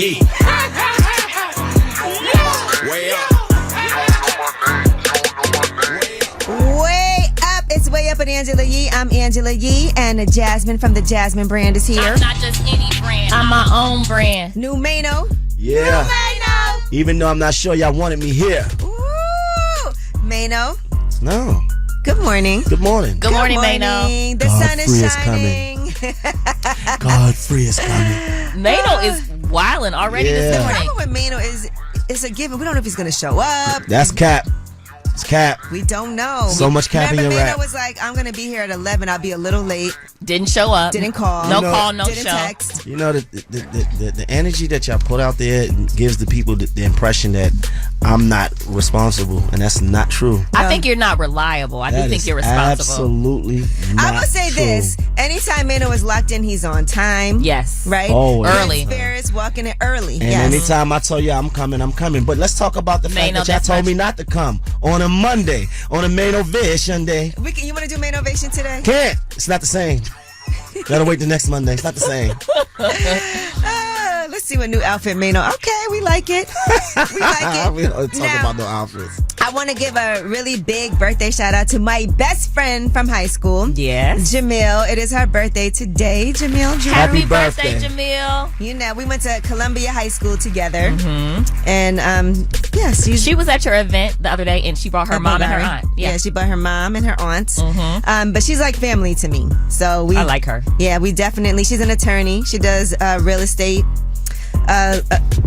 Yeah. Way up. Way up. It's Way Up with Angela Yee. I'm Angela Yee, and Jasmine from the Jasmine brand is here. I'm not just any brand. I'm my own brand. New Mano. Yeah. New Mano. Even though I'm not sure y'all wanted me here. Ooh. Mano. No. Good morning. Good morning. Good morning, Mano. The sun is shining. Godfrey is coming. Mano is wilding already this The morning. problem with Mano is a given. We don't know if he's going to show up. That's cap. It's cap. We don't know. So much cap in your Mano rap. was like, I'm going to be here at 11. I'll be a little late. Didn't show up. Didn't call. No call, no didn't show. text. You know, the energy that y'all put out there gives the people the impression that I'm not responsible, and that's not true. I think you're not reliable. I do think you're responsible. Absolutely not. I will say true. this. Anytime Mano is locked in, he's on time. Yes. Right? Always. Early. Ferris walking in early. And yes. anytime I tell you I'm coming. But let's talk about the fact Mano, that y'all that's told not me not to come on a Monday, on a Mano Vision Day. You want to do Mano Ovation today? Can't. It's not the same. Gotta wait the next Monday. It's not the same. Let's see what new outfit Mano. Okay, we like it. We like it. We don't talk Now, about no outfits. I want to give a really big birthday shout out to my best friend from high school. Yes. Jamil. It is her birthday today. Jamil. Happy birthday. birthday, Jamil. You know, we went to Columbia High School together. Mm-hmm. And, yes. She was at your event the other day, and she brought her mom and her aunt. Yeah, she brought her mom and her aunt. Mm-hmm. But she's like family to me. So I like her. Yeah, we definitely. She's an attorney. She does real estate.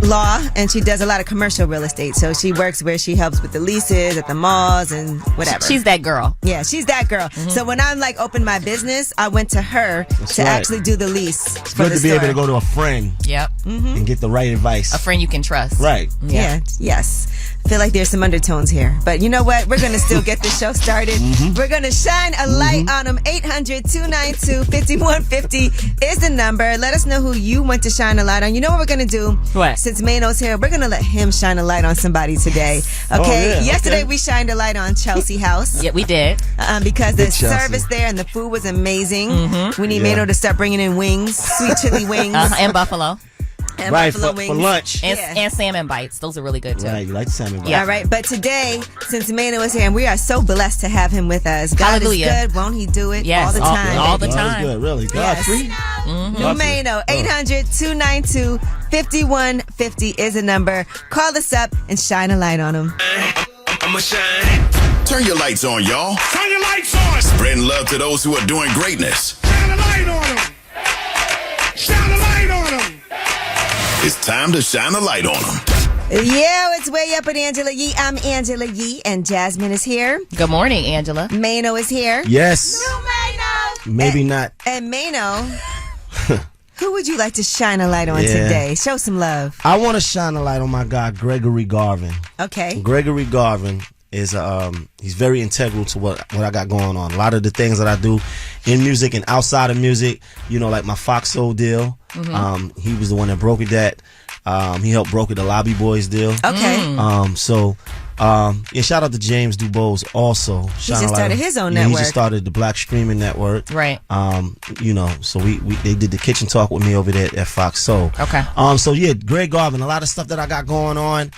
Law, and she does a lot of commercial real estate. So she works where she helps with the leases at the malls and whatever. She's that girl. Yeah, she's that girl. Mm-hmm. So when I'm like open my business, I went to her to actually do the lease. It's for good the to be store. able to go to a friend Yep. and get the right advice. A friend you can trust. Right. Yeah. Yes. I feel like there's some undertones here. But you know what? We're going to still get the show started. We're going to shine a light on them. 800-292-5150 is the number. Let us know who you want to shine a light on. You know what we're going to do? What? Since Mano's here, we're going to let him shine a light on somebody today. Okay? Yesterday we shined a light on Chelsea House. Yeah, we did. Because the Chelsea. service there and the food was amazing. We need Mano to start bringing in wings, sweet chili wings. And buffalo. And Right, buffalo for wings. lunch. And salmon bites. Those are really good, too. Right, you like the salmon bites. Yeah. All right, but today, since Mano is here, and we are so blessed to have him with us. God Hallelujah. is good. Won't he do it Yes, all the time? all the God is time. good, really. Yes. Godfrey. New Mano, 800-292-5150 is the number. Call us up and shine a light on him. I'ma shine. Turn your lights on, y'all. Turn your lights on. Spreading love to those who are doing greatness. Shine a light on them. Shine a light on them. It's time to shine a light on them. Yeah, it's Way Up with Angela Yee. I'm Angela Yee, and Jasmine is here. Good morning, Angela. Mano is here. Yes. New Mano. Maybe not. And Mano, who would you like to shine a light on today? Show some love. I want to shine a light on my guy, Gregory Garvin. Okay. Gregory Garvin is he's very integral to what I got going on. A lot of the things that I do in music and outside of music, you know, like my Fox Soul deal. He was the one that brokered that. He helped broker the Lobby Boys deal. Okay. Shout out to James Dubose also. He just started his own He network. just started the Black Streaming Network. Right. You know, so they did the kitchen talk with me over there at Fox Soul. Okay. So yeah, Greg Garvin, a lot of stuff that I got going on.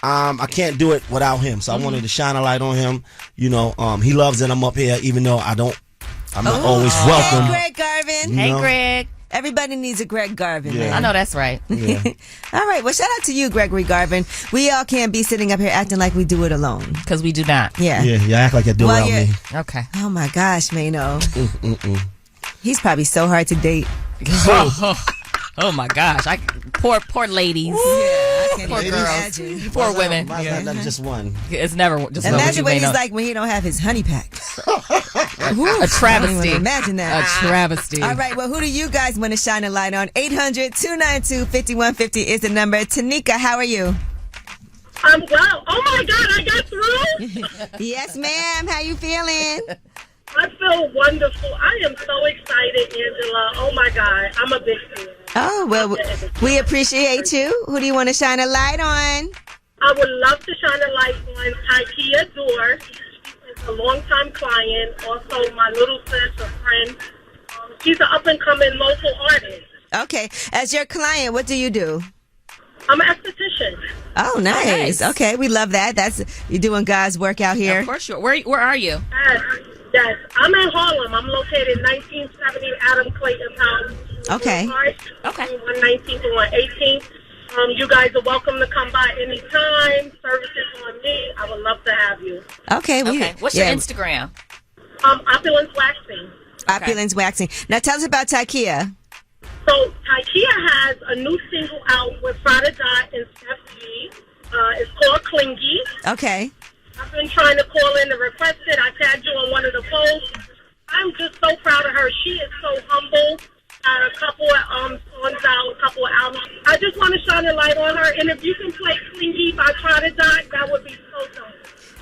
I can't do it without him. So I wanted to shine a light on him. You know, he loves that I'm up here, even though I'm not always welcome. Hey, Greg Garvin. You Hey, know? Greg. Everybody needs a Greg Garvin, Yeah. man. I know that's right. Yeah. All right. Well, shout out to you, Gregory Garvin. We all can't be sitting up here acting like we do it alone. Because we do not. Yeah. Yeah, you act like you do Well, without me. Okay. Oh, my gosh, Mano. He's probably so hard to date. Oh my gosh. Poor ladies. Yeah, I can't Poor even girls. imagine. Poor women. Why is that just one? It's never just Imagine what he's know. like when he don't have his honey pack. A I don't travesty. even imagine A that. travesty. All right, well, who do you guys want to shine a light on? 800-292-5150 is the number. Tanika, how are you? I'm well. Oh my God, I got through. Yes, ma'am. How you feeling? I feel wonderful. I am so excited, Angela. Oh my God, I'm a big fan. Oh, well, we appreciate you. Who do you want to shine a light on? I would love to shine a light on Ikea Door. She's a longtime client. Also, my little sis, a friend. She's an up-and-coming local artist. Okay. As your client, what do you do? I'm an esthetician. Oh, nice. nice. Okay, we love that. You're doing God's work out here. Of course, where are you? Yes. I'm in Harlem. I'm located 1970 Adam Clayton's house. Okay. Okay. 119th and 118th. You guys are welcome to come by anytime. Services on me. I would love to have you. Okay. What's your Instagram? Opulence Waxing. Opulence Waxing. Now tell us about Takia. So Takia has a new single out with Prada Dot and Steph G. It's called Clingy. Okay. I've been trying to call in to request it. I tagged you on one of the posts. I'm just so proud of her. She is so humble. A couple of songs out, a couple of albums. I just want to shine a light on her. And if you can play Clingy by Prada Dot, that would be so dope.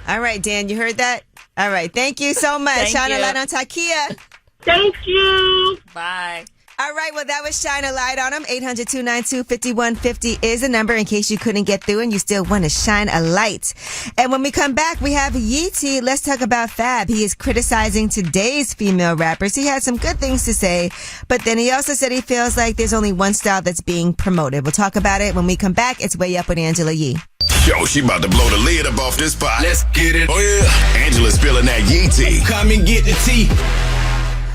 All right, Dan, you heard that? All right, thank you so much. Shine a light on Takia. Thank you. Bye. All right, well, that was Shine a Light on them. 800-292-5150 is the number in case you couldn't get through and you still want to shine a light. And when we come back, we have Yeezy. Let's talk about Fab. He is criticizing today's female rappers. He had some good things to say, but then he also said he feels like there's only one style that's being promoted. We'll talk about it when we come back. It's Way Up with Angela Yee. Yo, she about to blow the lid up off this pot. Let's get it. Oh, yeah. Angela's spilling that Yee tea. Come and get the tea.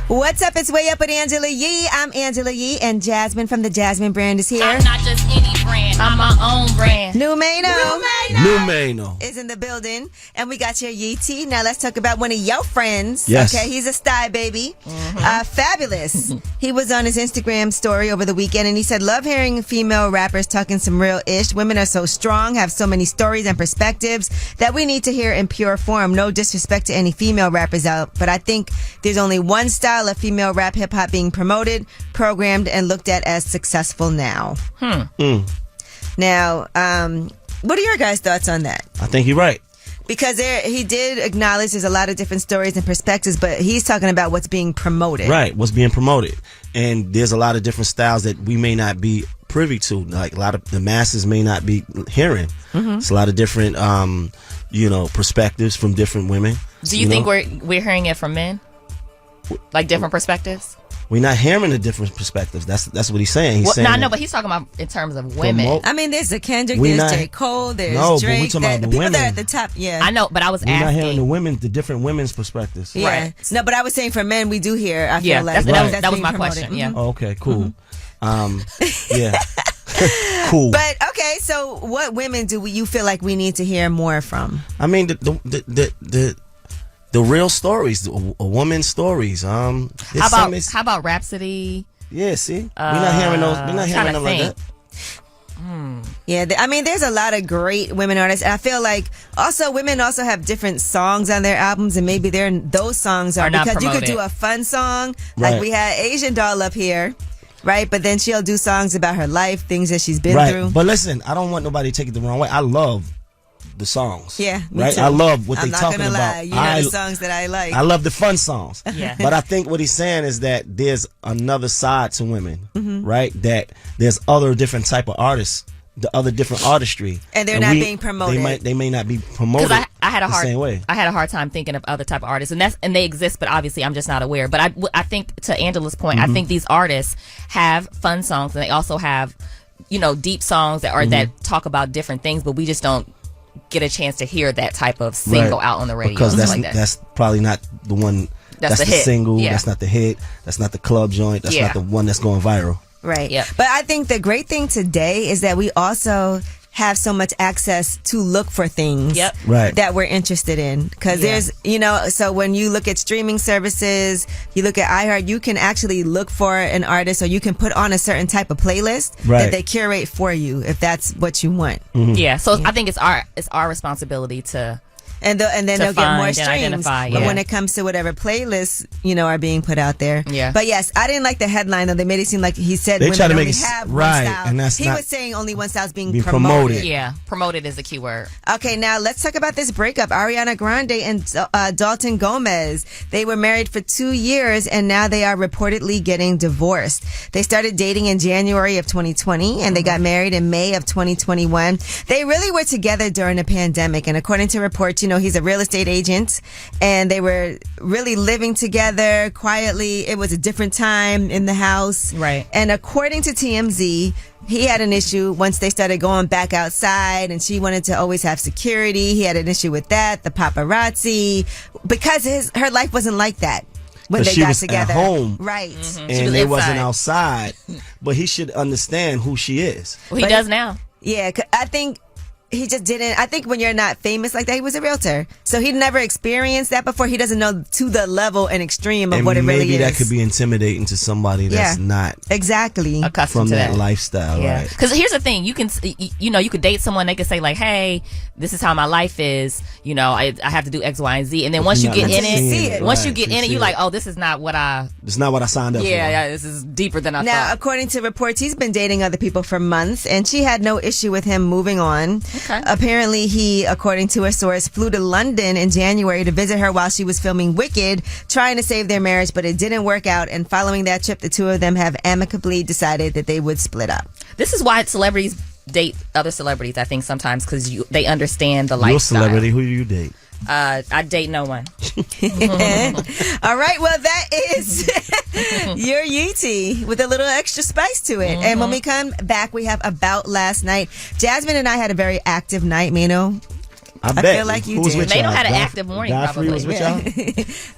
What's up? It's Way Up with Angela Yee. I'm Angela Yee, and Jasmine from the Jasmine brand is here. I'm not just any brand. I'm my own brand. New Numeno is in the building, and we got your Yee tea. Now let's talk about one of your friends. Yes. Okay, he's a style baby. Fabulous. He was on his Instagram story over the weekend, and he said, love hearing female rappers talking some real ish. Women are so strong, have so many stories and perspectives that we need to hear in pure form. No disrespect to any female rappers out, but I think there's only one style of female rap hip hop being promoted, programmed, and looked at as successful now. Now, what are your guys' thoughts on that? I think you're right. Because he did acknowledge there's a lot of different stories and perspectives, but he's talking about what's being promoted. Right, what's being promoted. And there's a lot of different styles that we may not be privy to. Like a lot of the masses may not be hearing. It's a lot of different, perspectives from different women. Do you think we're hearing it from men? Like different perspectives? We're not hearing the different perspectives. That's what he's saying. He's saying I know, but he's talking about in terms of women. I mean, there's the Kendrick, there's J. Cole, there's Drake. But we talking about the people women. that are at the top. Yeah, I know, but I was We're asking. not hearing the different women's perspectives. Yeah. Right. No, but I was saying for men, we do hear. I feel like that was my being question. promoted. Yeah. Oh, okay, cool. Yeah. Cool. But okay, so what women do you feel like we need to hear more from? I mean, the real stories, a woman's stories. How about Rhapsody? Yeah, see, we're not hearing those. We're not hearing them like that. Yeah, I mean, there's a lot of great women artists. I feel like also women also have different songs on their albums, and maybe those songs are not because you could promoted. do a fun song, like Right. we had Asian Doll up here, right? But then she'll do songs about her life, things that she's been Right. through. But listen, I don't want nobody to take it the wrong way. I love the songs. Yeah, me right. too. I love what I'm they're not talking gonna about. lie. You know the songs that I like. I love the fun songs. Yeah. But I think what he's saying is that there's another side to women, right? That there's other different type of artists, the other different artistry, And they're not being promoted. They may not be promoted. Because I had the same way. I had a hard time thinking of other type of artists, and they exist, but obviously I'm just not aware. But I think to Angela's point, I think these artists have fun songs, and they also have, deep songs that talk about different things, but we just don't get a chance to hear that type of single out on the radio. Because that's probably not the one. That's the the hit. single. Yeah. That's not the hit. That's not the club joint. That's not the one that's going viral. Right. Yep. But I think the great thing today is that we also have so much access to look for things Yep. Right. that we're interested in. Because there's, so when you look at streaming services, you look at iHeart, you can actually look for an artist, or you can put on a certain type of playlist Right. that they curate for you if that's what you want. Yeah. So I think it's our responsibility to. And then they'll get more find and streams. identify, But yeah. when it comes to whatever playlists, are being put out there. Yeah. But yes, I didn't like the headline though. They made it seem like he said They women try to only make it have right, one style. and that's he not was saying only one style is being being promoted. promoted. Yeah, promoted is the key word. Okay, now let's talk about this breakup. Ariana Grande and Dalton Gomez. They were married for 2 years, and now they are reportedly getting divorced. They started dating in January of 2020, and they got married in May of 2021. They really were together during the pandemic, and according to reports, You know, he's a real estate agent, and they were really living together quietly. It was a different time in the house. Right. And according to TMZ, he had an issue once they started going back outside, and she wanted to always have security. He had an issue with that, the paparazzi, because her life wasn't like that when they she got was together. At home, right? and they wasn't outside. But he should understand who she is. Well, he does now. Yeah, I think he just didn't. I think when you're not famous like that, he was a realtor, so he never experienced that before. He doesn't know to the level and extreme of And what it really is. maybe that could be intimidating to somebody that's not exactly accustomed from to that lifestyle, Yeah. right? Because here's the thing: you can, you know, you could date someone. They could say like, "Hey, this is how my life is. You know, I have to do X, Y, and Z." And then once you get in it, once you get in it, you're like, "Oh, this is not what I. It's not what I signed up for." Yeah, this is deeper than I Now, thought." according to reports, he's been dating other people for months, and she had no issue with him moving on. Okay. Apparently, he, according to a source, flew to London in January to visit her while she was filming Wicked, trying to save their marriage, but it didn't work out. And following that trip, the two of them have amicably decided that they would split up. This is why celebrities date other celebrities. I think sometimes because they understand the You're a lifestyle. celebrity. Who do you date? I date no one. All right, well, that is your Yeetie with a little extra spice to it. And when we come back, we have About Last Night. Jasmine and I had a very active night, Mano. I I bet. feel like you Who was did. with Mano y'all? had an active morning, Godfrey probably. was with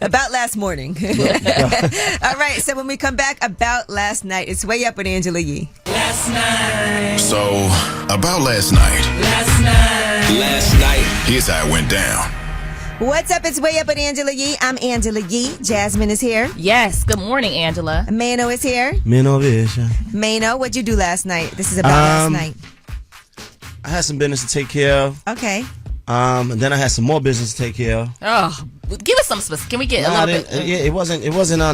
y'all? About last morning. All right, so when we come back, About Last Night, it's Way Up with Angela Yee. So, about last night. Last night. Here's how it went down. What's up? It's Way Up with Angela Yee. I'm Angela Yee. Jasmine is here. Yes. Good morning, Angela. Mano is here. Men over here, Sean. Mano, what'd you do last night? This is About Last Night. I had some business to take care of. Okay. And then I had some more business to take care of. Oh, give us some specifics. Can we get a little bit? Yeah, it wasn't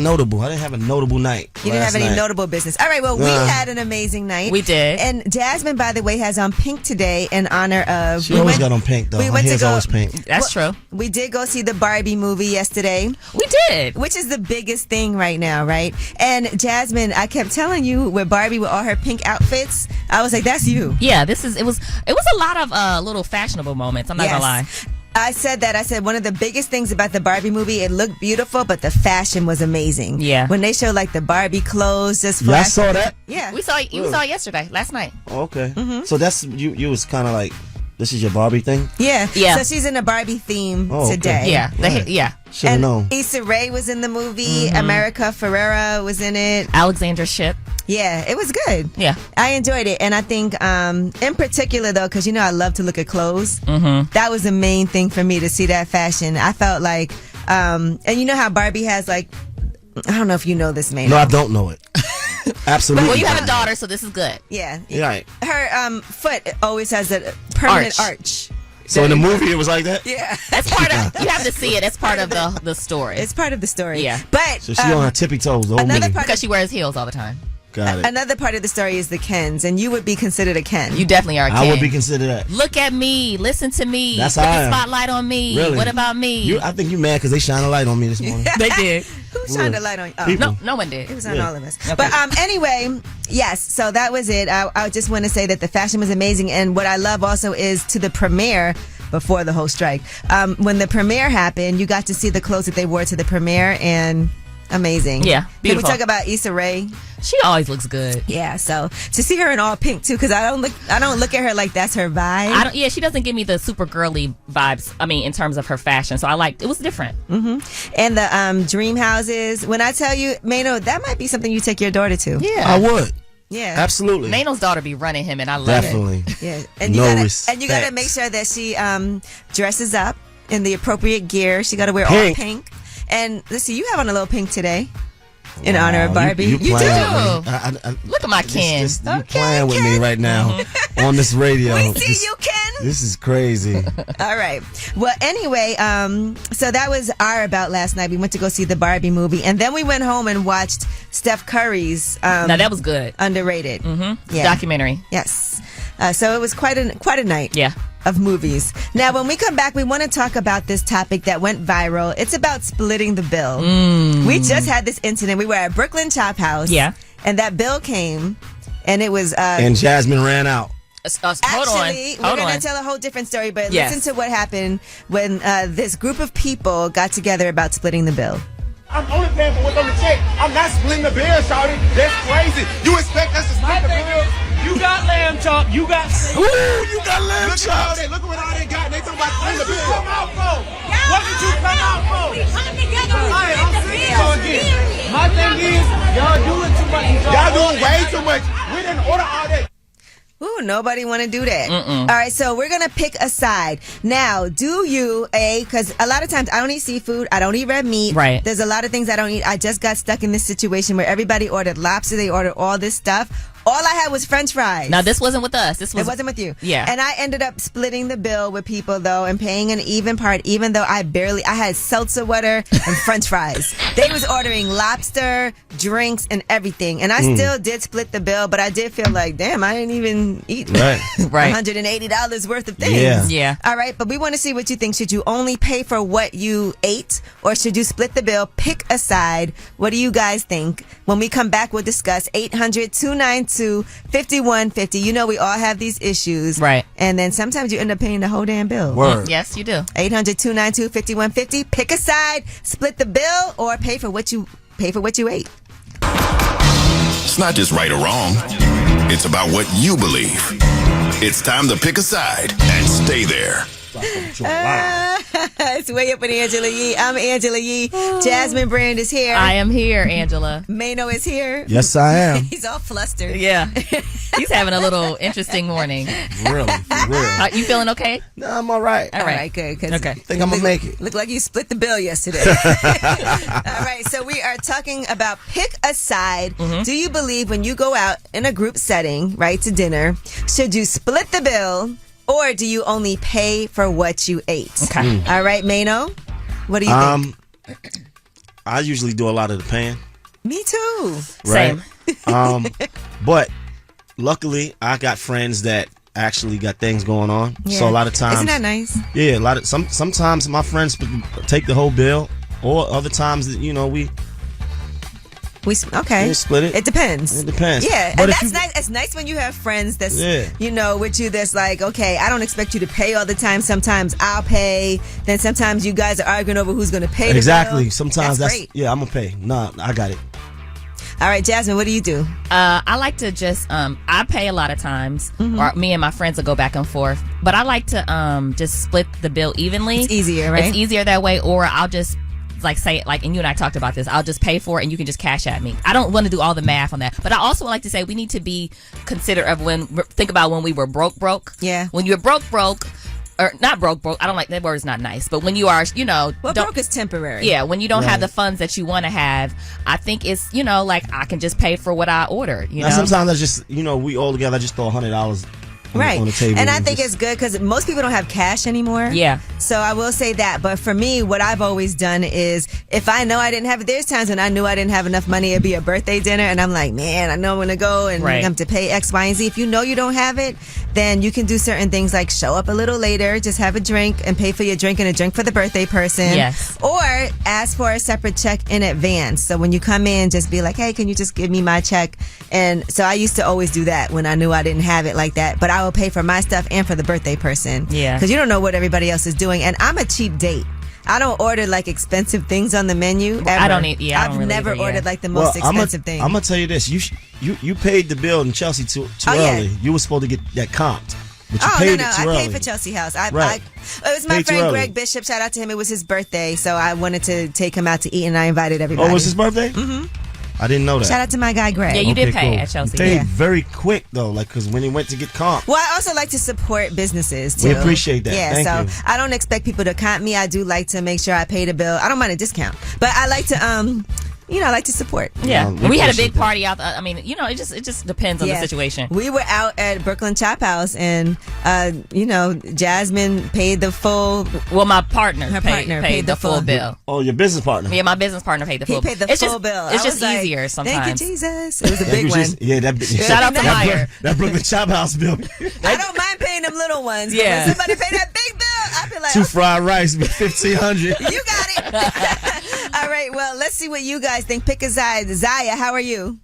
notable. I didn't have a notable night. You didn't have any notable business. All right, well, we had an amazing night. We did. And Jasmine, by the way, has on pink today in honor of... She always got on pink, though. Her hair's always pink. That's true. We did go see the Barbie movie yesterday. We did. Which is the biggest thing right now, right? And Jasmine, I kept telling you with Barbie with all her pink outfits, I was like, that's you. Yeah, it was a lot of little fashionable moments. I'm not gonna lie. I said one of the biggest things about the Barbie movie, it looked beautiful, but the fashion was amazing. Yeah. When they showed like the Barbie clothes just Y'all flash. saw that? Yeah. We saw it yesterday, last night. Oh, okay. So that's you was kind of like, this is your Barbie thing? Yeah. Yeah. So she's in a Barbie theme Oh, okay. today. Yeah. Yeah. Should have And known. Issa Rae was in the movie. America Ferrera was in it. Alexandra Shipp. Yeah, it was good. Yeah. I enjoyed it. And I think, in particular, though, because, you know, I love to look at clothes. That was the main thing for me to see that fashion. I felt like, and you know how Barbie has, like, I don't know if you know this, man. No, I don't know it. Absolutely. Well, you have a daughter, so this is good. Yeah. Right. Her foot always has a permanent arch. So in the movie, it was like that? Yeah. That's part of. You have to see it. That's part of the story. It's part of the story. Yeah. But So she on her tippy toes the whole another movie. part because she wears heels all the time. Got it. Another part of the story is the Kens, and you would be considered a Ken. You definitely are a Ken. I would be considered that. Look at me. Listen to me. That's Put how I the am. spotlight on me. Really? What about me? I think you mad because they shine a light on me this morning. They did. Who shined a light on you? Oh. People. No one did. It was on Yeah. all of us. Okay. But anyway, yes, so that was it. I just want to say that the fashion was amazing. And what I love also is to the premiere before the whole strike. When the premiere happened, you got to see the clothes that they wore to the premiere, and amazing. Yeah, beautiful. Can we talk about Issa Rae? She always looks good. Yeah, so to see her in all pink too, because I don't look at her like that's her vibe. Yeah, she doesn't give me the super girly vibes. I mean, in terms of her fashion, so it was different. And the dream houses. When I tell you, Mano, that might be something you take your daughter to. Yeah, I would. Yeah. Absolutely. Mano's daughter be running him, and I love Definitely. Yeah, and you No gotta respect. make sure that she dresses up in the appropriate gear. She got to wear all Pink. pink. And let's see, you have on a little pink today in honor of Barbie. You do. playing with me. Look at my Ken. You playing with me right now on this radio. We see you, Ken. This is crazy. All right. Well, anyway, so that was our About Last Night. We went to go see the Barbie movie, and then we went home and watched Steph Curry's Now that was good. Underrated Documentary. Yes. So it was quite a night. Yeah. Of movies. Now, when we come back, we want to talk about this topic that went viral. It's about splitting the bill. We just had this incident. We were at Brooklyn Chop House. Yeah. And that bill came, and it was... And Jasmine ran out. Actually, we're going to tell a whole different story, but listen to what happened when this group of people got together about splitting the bill. I'm only paying for what's on the check. I'm not splitting the bill, shawty. That's crazy. You expect us to split the bill? You got lamb chop. You got. Ooh, you got lamb chops. Look at what all they got. They talking about splitting the bill. Come out for? What did you come out for? We come together. We split the bill. So again, my thing is, y'all doing too much. Y'all doing way too much. We didn't order all that. Ooh, nobody want to do that. All right, so we're going to pick a side. Now, do you, because a lot of times I don't eat seafood, I don't eat red meat. Right. There's a lot of things I don't eat. I just got stuck in this situation where everybody ordered lobster, they ordered all this stuff. All I had was French fries. Now, this wasn't with us. It wasn't with you. Yeah. And I ended up splitting the bill with people, though, and paying an even part, even though I had seltzer water and French fries. They was ordering lobster, drinks, and everything. And I still did split the bill, but I did feel like, damn, I didn't even eat $180 worth of things. Yeah. All right, but we want to see what you think. Should you only pay for what you ate, or should you split the bill? Pick a side. What do you guys think? When we come back, we'll discuss 800-292-5150. You know we all have these issues. Right. And then sometimes you end up paying the whole damn bill. Word. Yes, you do. 800-292-5150. Pick a side, split the bill, or pay for what you ate. It's not just right or wrong. It's about what you believe. It's time to pick a side and stay there. It's way up with Angela Yee. I'm Angela Yee. Jasmine Brand is here. I am here, Angela. Mano is here. Yes, I am. He's all flustered. Yeah. He's having a little interesting morning. Really, for real. You feeling okay? No, I'm all right. All right, good. Okay. Think I'm going to make it. Look like you split the bill yesterday. All right, so we are talking about pick a side. Do you believe when you go out in a group setting, right, to dinner, should you split the bill, or do you only pay for what you ate? Okay. All right, Mano, what do you think? I usually do a lot of the paying. Me too. Right? Same. But luckily, I got friends that actually got things going on. Yeah. So a lot of times, isn't that nice? Yeah, sometimes my friends take the whole bill, or other times we okay. we split it. It depends. It depends. Yeah, But and if that's you- nice. It's nice when you have friends that's Yeah. with you. That's like, okay, I don't expect you to pay all the time. Sometimes I'll pay. Then sometimes you guys are arguing over who's going to pay. Exactly. The bill. Sometimes that's great. yeah. I'm gonna pay. Nah, I got it. All right, Jasmine, what do you do? I like to just I pay a lot of times, or me and my friends will go back and forth. But I like to just split the bill evenly. It's easier, right? It's easier that way. Or I'll just say and you and I talked about this. I'll just pay for it, and you can just cash at me. I don't want to do all the math on that. But I also like to say we need to be considerate of think about when we were broke. Yeah. When you're broke. Or not broke. I don't like that word. Is not nice. But when you are, Broke is temporary. Yeah, when you don't have the funds that you want to have, I think it's, like I can just pay for what I ordered. Now, sometimes I just, we all together, I just throw $100 right. on the table. And I think it's good because most people don't have cash anymore. Yeah. So I will say that. But for me, what I've always done is if I know I didn't have it, there's times when I knew I didn't have enough money, it'd be a birthday dinner. And I'm like, man, I know I'm going to go and Right. I'm to pay X, Y, and Z. If you know you don't have it, then you can do certain things like show up a little later, just have a drink and pay for your drink and a drink for the birthday person. Yes. Or ask for a separate check in advance. So when you come in, just be like, hey, can you just give me my check? And so I used to always do that when I knew I didn't have it like that. But I will pay for my stuff and for the birthday person. Yeah. Because you don't know what everybody else is doing. And I'm a cheap date. I don't order like expensive things on the menu ever. I don't eat. Yeah, I I've don't really never either, yeah. ordered like the most expensive thing. I'm gonna tell you this: you paid the bill in Chelsea too yeah. early. You were supposed to get that comped, but you Oh, paid no. it too I early. paid for Chelsea House. Right. It was my Paid too friend early. Greg Bishop. Shout out to him. It was his birthday. So I wanted to take him out to eat and I invited everybody. Oh, it was his birthday? Mm-hmm. I didn't know that. Shout out to my guy Greg. Yeah, you did Okay, pay cool. at Chelsea. You paid Yeah. very quick though, because when he went to get comped. Well, I also like to support businesses too. We appreciate that. Yeah, Thank so you. I don't expect people to comp me. I do like to make sure I pay the bill. I don't mind a discount, but I like to I like to support. Yeah, Yeah, we had a appreciate big that. party out. I mean, it just depends on the situation. We were out at Brooklyn Chop House, and Jasmine paid the full. Well, my partner Her paid partner paid the full bill. Oh, your business partner. Yeah, my business partner paid the He full. paid the it's full just, bill. It's I just was like, easier sometimes. Thank you, Jesus. It was a That big was one. just- yeah, that. Shout out to Meyer. That Brooklyn Chop House bill. I don't mind paying them little ones. But Yeah. when somebody pay that big bill, I feel like 2 fried rice, $1,500. you got it. All right. Well, let's see what you guys think. Pick a side. Zaya, how are you?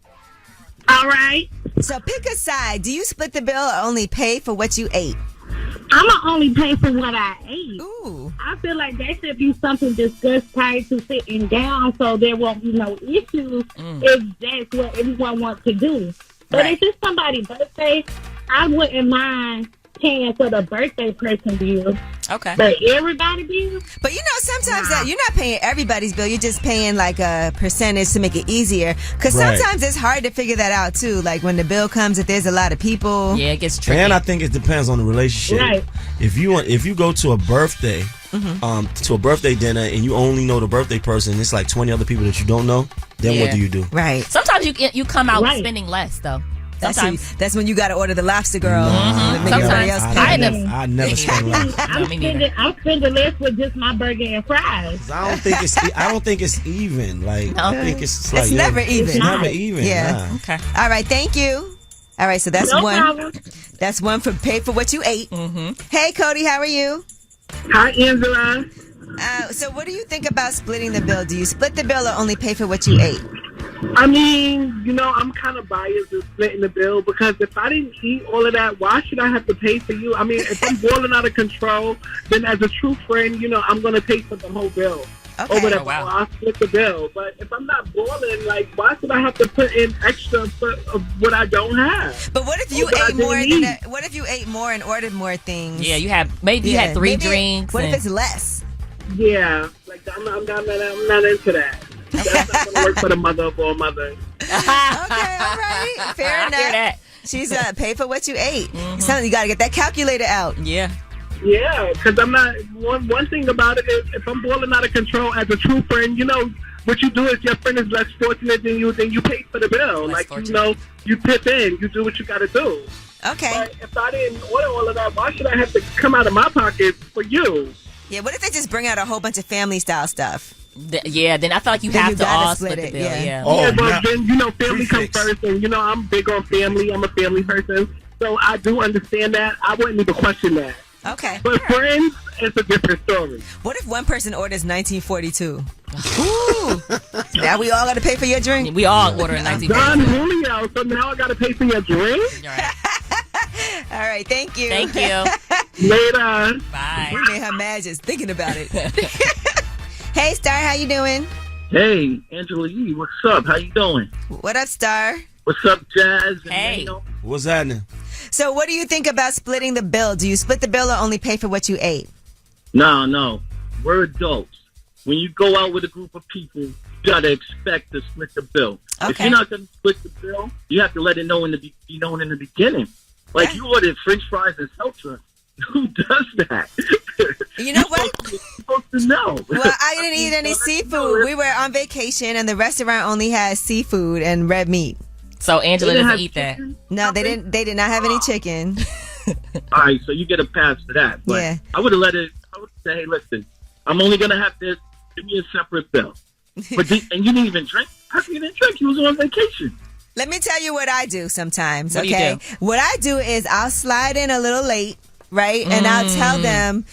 All right. So pick a side. Do you split the bill or only pay for what you ate? I'm going to only pay for what I ate. Ooh. I feel like that should be something discussed prior to sitting down so there won't be no issues if that's what everyone wants to do. But if it's somebody's birthday, I wouldn't mind paying for the birthday person bill. Okay. But everybody bill? But sometimes that you're not paying everybody's bill. You're just paying like a percentage to make it easier. Because sometimes it's hard to figure that out too. Like when the bill comes, if there's a lot of people. Yeah, it gets tricky. And I think it depends on the relationship. Right. If you go to a birthday, to a birthday dinner, and you only know the birthday person, it's like 20 other people that you don't know. Then what do you do? Right. Sometimes you come out spending less though. That's when you got to order the lobster girl. Sometimes I never spend less. I'm spending less with just my burger and fries. I don't think it's even. Like I think it's like It's never even. It's never even. Yeah. Nah. Okay. All right. Thank you. All right. So that's No one. problem. That's one for pay for what you ate. Hey, Cody. How are you? Hi, Angela. So what do you think about splitting the bill? Do you split the bill or only pay for what you ate? I mean, I'm kind of biased in splitting the bill because if I didn't eat all of that, why should I have to pay for you? I mean, if I'm boiling out of control, then as a true friend, I'm going to pay for the whole bill. Okay. Or whatever. Oh, wow. I'll split the bill. But if I'm not boiling, like, why should I have to put in extra for what I don't have? But what if you What I ate more? didn't eat? What if you ate more and ordered more things? Yeah, you had 3 drinks. What if it's less? Yeah. Like, I'm not into that. That's not going to work for the mother of all mothers. Okay, all right. Fair I enough. hear that. She's pay for what you ate. So you got to get that calculator out. Yeah. Yeah, because I'm not. One thing about it is, if I'm boiling out of control as a true friend, what you do is your friend is less fortunate than you. Then you pay for the bill. Less Like fortunate. you tip in, you do what you got to do. Okay. But if I didn't order all of that, why should I have to come out of my pocket for you? Yeah. What if they just bring out a whole bunch of family style stuff? Then I feel like you Then have you to gotta all split split the it, bill. yeah. Yeah. Oh, Yeah, but now- then family comes prefix. first, and I'm big on family. I'm a family person, so I do understand that. I wouldn't even question that. Okay. But friends, it's a different story. What if one person orders 1942? Ooh. Now we all got to pay for your drink? We all order in 1942. Don Julio, so now I got to pay for your drink? Right. All right. Thank you. Thank you. Later. Bye. We made her mad just thinking about it. Hey, Star. How you doing? Hey, Angela Yee, what's up? How you doing? What up, Star? What's up, Jazz? And Hey. Nano? What's happening? So what do you think about splitting the bill? Do you split the bill or only pay for what you ate? No. We're adults. When you go out with a group of people, you gotta expect to split the bill. If Okay. you're not gonna split the bill, you have to let it know in the beginning. Like Yeah. you ordered French fries and seltzer. Who does that? You know what? You're supposed to know. Well, I didn't eat any seafood. We were on vacation, and the restaurant only has seafood and red meat. So Angela They didn't doesn't have eat that. chicken? No, they didn't. They did not have any chicken. All right, so you get a pass for that. But Yeah. I would say, hey, listen, I'm only gonna have this. Give me a separate bill. And you didn't even drink. How come you didn't drink? You was on vacation. Let me tell you what I do sometimes. What do you Okay, do? what I do is I'll slide in a little late, right, and I'll tell them.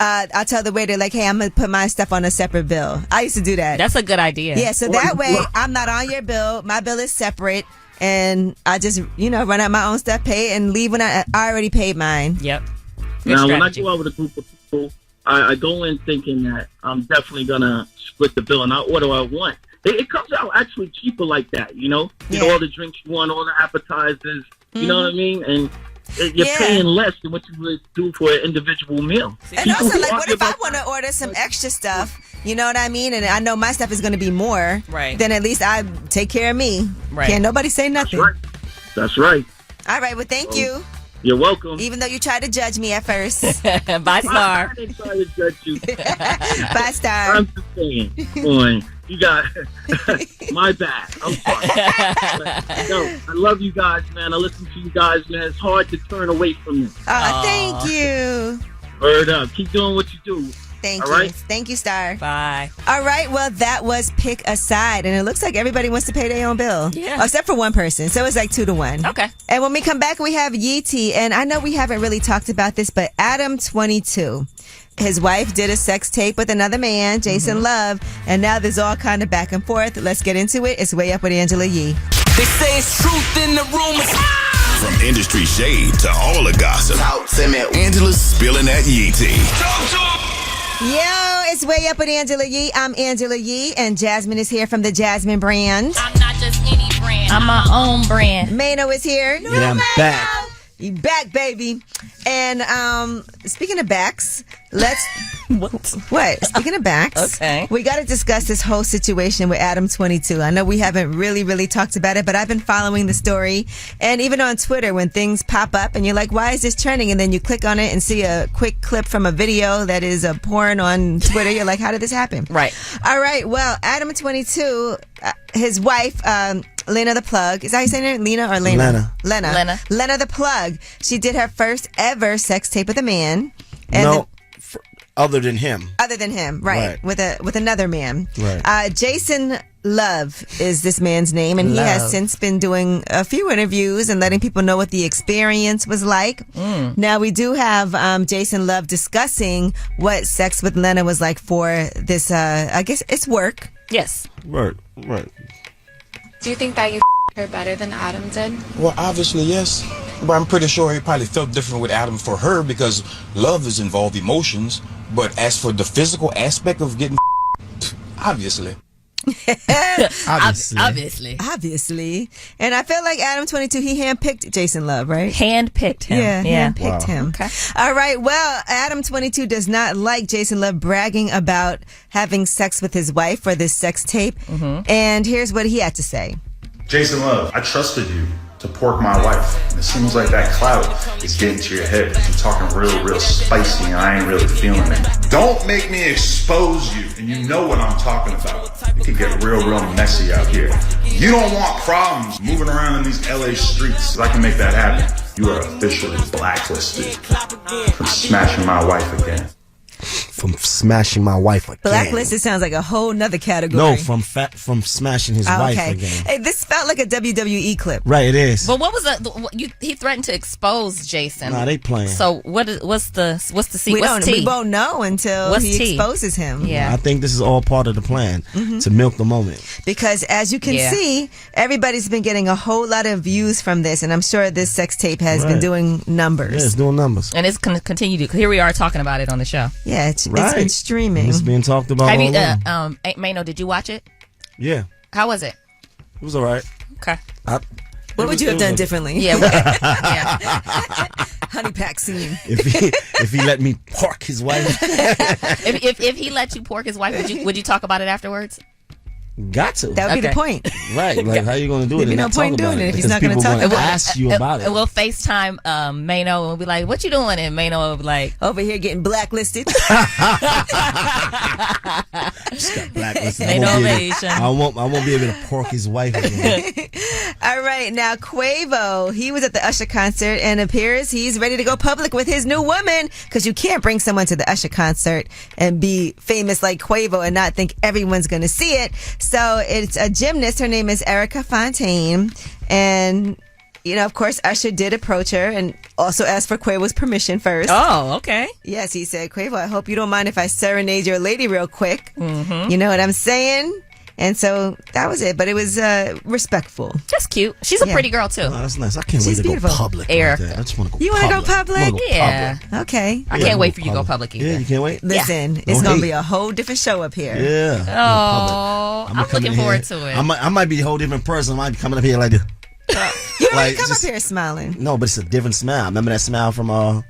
I'll tell the waiter like, "Hey, I'm gonna put my stuff on a separate bill." I used to do that. That's a good idea. Yeah, so that way I'm not on your bill. My bill is separate, and I just run out my own stuff, pay it, and leave when I already paid mine. Yep. Good Now, when I strategy. go out with a group of people, I go in thinking that I'm definitely gonna split the bill and I'll order what I want. It comes out actually cheaper like that, You Yeah. get all the drinks you want, all the appetizers, you know what I mean? And you're Yeah. paying less than what you would do for an individual meal. And People also, who like, what argue if I about want to order some extra stuff? You know what I mean? And I know my stuff is going to be more. Right. Then at least I take care of me. Right. Can't nobody say nothing. That's right. All right. Well, thank you. You're welcome. Even though you tried to judge me at first. Bye, Star. I didn't try to judge you. Bye, Star. I'm just saying, boy, you got my bad. I'm sorry. Yo, I love you guys, man. I listen to you guys, man. It's hard to turn away from this. Oh, thank you. Word up. Keep doing what you do. Thank All you. right. Thank you, Star. Bye. All right. Well, that was Pick a Side. And it looks like everybody wants to pay their own bill. Yeah. Except for one person. So it's like 2-1. Okay. And when we come back, we have Yeetie. And I know we haven't really talked about this, but Adam, 22. His wife did a sex tape with another man, Jason Love. And now there's all kind of back and forth. Let's get into it. It's Way Up with Angela Yee. They say it's truth in the rumors. From industry shade to all the gossip, Angela's spilling that Yee tea. Yo, it's Way Up with Angela Yee. I'm Angela Yee, and Jasmine is here from the Jasmine brand. I'm not just any brand. I'm my own brand. Mano is here. Yeah, I'm back. You back, baby. And speaking of backs, let's... What? Speaking of backs, okay, we got to discuss this whole situation with Adam 22. I know we haven't really talked about it, but I've been following the story. And even on Twitter, when things pop up and you're like, why is this trending? And then you click on it and see a quick clip from a video that is a porn on Twitter. You're like, how did this happen? Right. All right. Well, Adam 22, his wife, Lena the Plug. Is that how you say her? Lena or Lena? Lena. Lena the Plug. She did her first ever sex tape with a man. And other than him. Other than him, right. With another man. Right. Jason Love is this man's name, and he has since been doing a few interviews and letting people know what the experience was like. Now, we do have Jason Love discussing what sex with Lena was like for this, I guess it's work. Yes. Right. Do you think that you her better than Adam did? Well, obviously, yes. But I'm pretty sure he probably felt different with Adam for her because love is involved emotions. But as for the physical aspect of getting obviously. Obviously. And I feel like Adam 22, he handpicked Jason Love, right? Handpicked him. Yeah. Handpicked him. Okay. All right. Well, Adam 22 does not like Jason Love bragging about having sex with his wife for this sex tape. And here's what he had to say. Jason Love, I trusted you to pork my wife. And it seems like that clout is getting to your head. You're talking real spicy and I ain't really feeling it. Don't make me expose you, and you know what I'm talking about. It can get real messy out here. You don't want problems moving around in these LA streets. I can make that happen. You are officially blacklisted from smashing my wife again. From smashing my wife again. Blacklisted sounds like a whole nother category. No, from smashing his wife again. Hey, this felt like a WWE clip. Right, it is. But what was he threatened to expose Jason? Nah, they playing. So what's the secret? We won't know until he exposes him. Yeah, I think this is all part of the plan to milk the moment. Because as you can see, everybody's been getting a whole lot of views from this, and I'm sure this sex tape has been doing numbers. Yeah, it's doing numbers, and it's going to continue to. Here we are talking about it on the show. Yeah, it's been streaming. It's being talked about. Have you, Mano, did you watch it? Yeah. How was it? It was all right. Okay. What would you have done differently? Yeah. Honey pack scene. If he let me pork his wife. if he let you pork his wife, would you talk about it afterwards? Got to. That would be the point. Right. Like, how you going to do it? There'd be no point in doing it if he's not going to talk about it. Ask you about it. We'll FaceTime Mano and we'll be like, what you doing? And Mano will be like, over here getting blacklisted. Just got blacklisted. I won't be able to pork his wife again. All right. Now, Quavo, he was at the Usher concert and appears he's ready to go public with his new woman, because you can't bring someone to the Usher concert and be famous like Quavo and not think everyone's going to see it. So it's a gymnast. Her name is Erica Fontaine. And, you know, of course, Usher did approach her and also asked for Quavo's permission first. Oh, okay. Yes, he said, Quavo, I hope you don't mind if I serenade your lady real quick. You know what I'm saying? And so that was it. But it was respectful. That's cute. She's a pretty girl, too. Oh, that's nice. I can't wait to go public. Erica. Like that. I just want to go You want to go public? Yeah. Okay. I can't wait for you to go public either. Yeah, you can't wait? Listen, it's going to be a whole different show up here. Yeah. Oh, I'm looking forward to it. I might be a whole different person. I might be coming up here like this. You already come up here smiling. No, but it's a different smile. Remember that smile from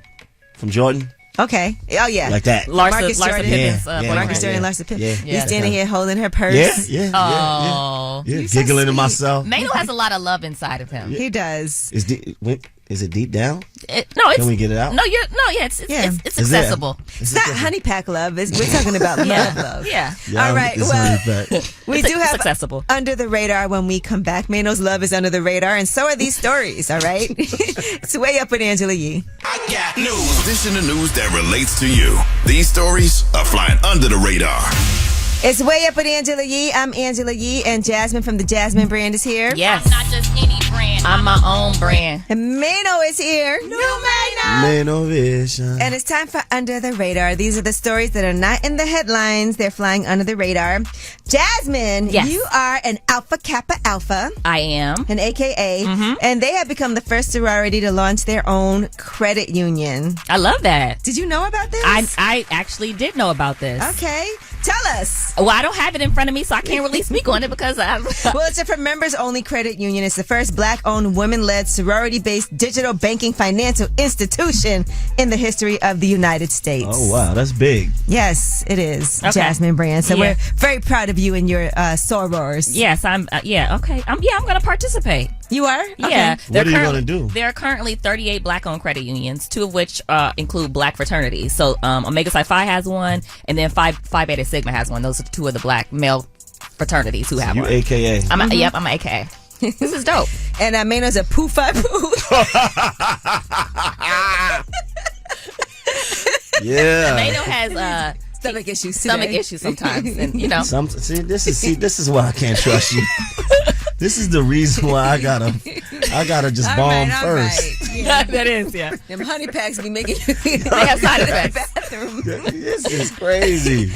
Jordan? Okay. Oh, yeah. Like that. Marcus Jordan. Pippin's, Marcus Jordan, Larsa Pippen. Yeah. He's standing here holding her purse. Yeah, giggling to myself. Mano has a lot of love inside of him. He does. Is it deep down? Can we get it out? It's accessible. It's not honey pack love. We're talking about love. Yeah. All right. Well, we do have accessible. Under the Radar when we come back. Mano's love is under the radar, and so are these stories. All right. It's Way Up with Angela Yee. I got news. This in the news that relates to you. These stories are flying under the radar. It's Way Up with Angela Yee. I'm Angela Yee, and Jasmine from the Jasmine brand is here. Yes. I'm not just any brand. brand. I'm my own brand. And Mano is here. New Mano. Mano Vision. And it's time for Under the Radar. These are the stories that are not in the headlines. They're flying under the radar. Jasmine, yes. You are an Alpha Kappa Alpha. I am. An AKA. And they have become the first sorority to launch their own credit union. I love that. Did you know about this? I actually did know about this. Okay. Tell us. Well, I don't have it in front of me, so I can't really speak on it because Well, it's a for members-only credit union. It's the first black-owned, women-led, sorority-based digital banking financial institution in the history of the United States. Oh, wow. That's big. Yes, it is. Okay. Jasmine Brand. So Yeah. we're very proud of you and your sorors. Yes, I'm. Okay. I'm going to participate. You are? Yeah. Okay. What are you going to do? There are currently 38 black-owned credit unions, 2 of which include black fraternities. So Omega Psi Phi has one, and then Phi Beta Sigma has one. Those are 2 of the black male fraternities who have You one. AKA. Yep, I'm an AKA. This is dope. And Mano's a poo fi poo. Yeah. Mano has stomach issues. Stomach issues sometimes, and you know. This is why I can't trust you. This is the reason why I gotta just All bomb right, first. right. Yeah. That is, yeah. Them honey packs be making you They have side effects. bathroom. This is crazy.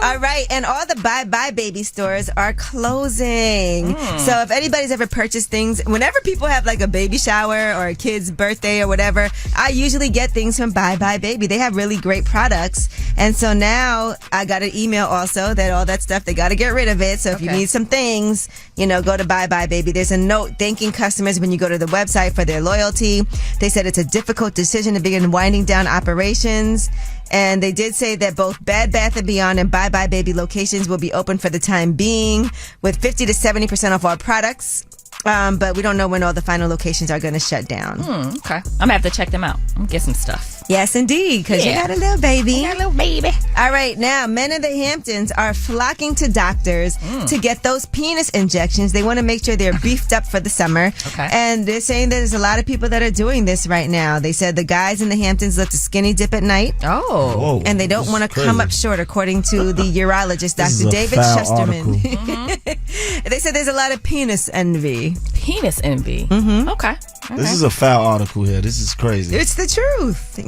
All right, and all the Bye Bye Baby stores are closing. So if anybody's ever purchased things, whenever people have like a baby shower or a kid's birthday or whatever, I usually get things from Bye Bye Baby. They have really great products. And so now I got an email also that all that stuff, they got to get rid of it. So if you need some things, go to Bye Bye Baby. There's a note thanking customers when you go to the website for their loyalty. They said it's a difficult decision to begin winding down operations. And they did say that both Bed Bath & Beyond and Bye Bye Baby locations will be open for the time being with 50 to 70% off all products. But we don't know when all the final locations are going to shut down. Okay. I'm going to have to check them out and get some stuff. Yes, indeed, because you got a little baby. I got a little baby. All right, now, men in the Hamptons are flocking to doctors to get those penis injections. They want to make sure they're beefed up for the summer. Okay. And they're saying that there's a lot of people that are doing this right now. They said the guys in the Hamptons love to skinny dip at night. Oh. Whoa, And they don't want to come up short, according to the urologist, This is Dr. a David foul Shusterman. They said there's a lot of penis envy. Penis envy. Okay. This is a foul article here. This is crazy. It's the truth,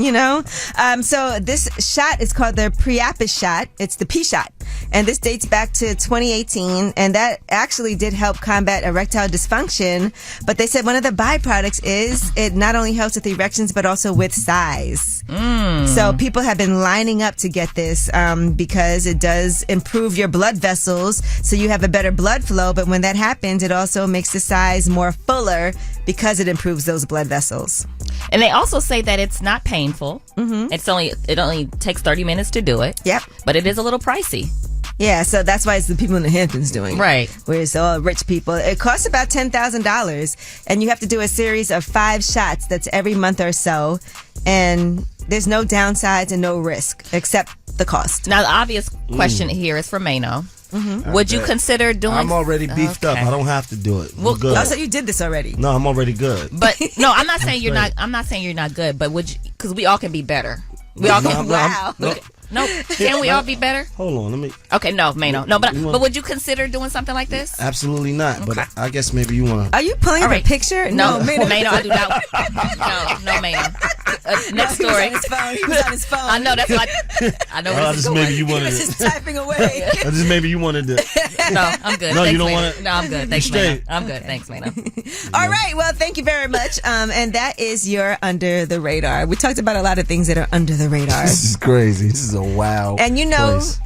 So this shot is called the Priapus shot. It's the P shot. And this dates back to 2018. And that actually did help combat erectile dysfunction. But they said one of the byproducts is it not only helps with erections, but also with size. So people have been lining up to get this because it does improve your blood vessels. So you have a better blood flow. But when that happens, it also makes the size more fuller because it improves those blood vessels. And they also say that it's not painful. It only takes 30 minutes to do it. Yep. But it is a little pricey. Yeah, so that's why it's the people in the Hamptons doing it. Right. Where it's all rich people. It costs about $10,000, and you have to do a series of 5 shots. That's every month or so. And there's no downsides and no risk except the cost. Now, the obvious question here is for Mano. Would you consider doing... I'm already beefed up. I don't have to do it. Well, good. also, you did this already. No, I'm already good. But no, I'm not saying you're not. I'm not saying you're not good. But would you? Because we all can be better. We all can. No, can we all be better? Hold on, let me. Okay, no, Mano, no, but would you consider doing something like this? Absolutely not. But I guess maybe you want to. Are you pulling up a picture? No, Mano, I do not. No, Mano. Next story. He was on his phone. I know that's why. I know. I just maybe you wanted to. He was just typing away. Just maybe you wanted to. No, I'm good. No, Thanks, you don't Mano. want to. No, I'm good. Thanks, Mano. I'm good. Thanks, Mano. All right. Well, thank you very much. And that is your Under the Radar. We talked about a lot of things that are under the radar. This is crazy. This is a wow. And place.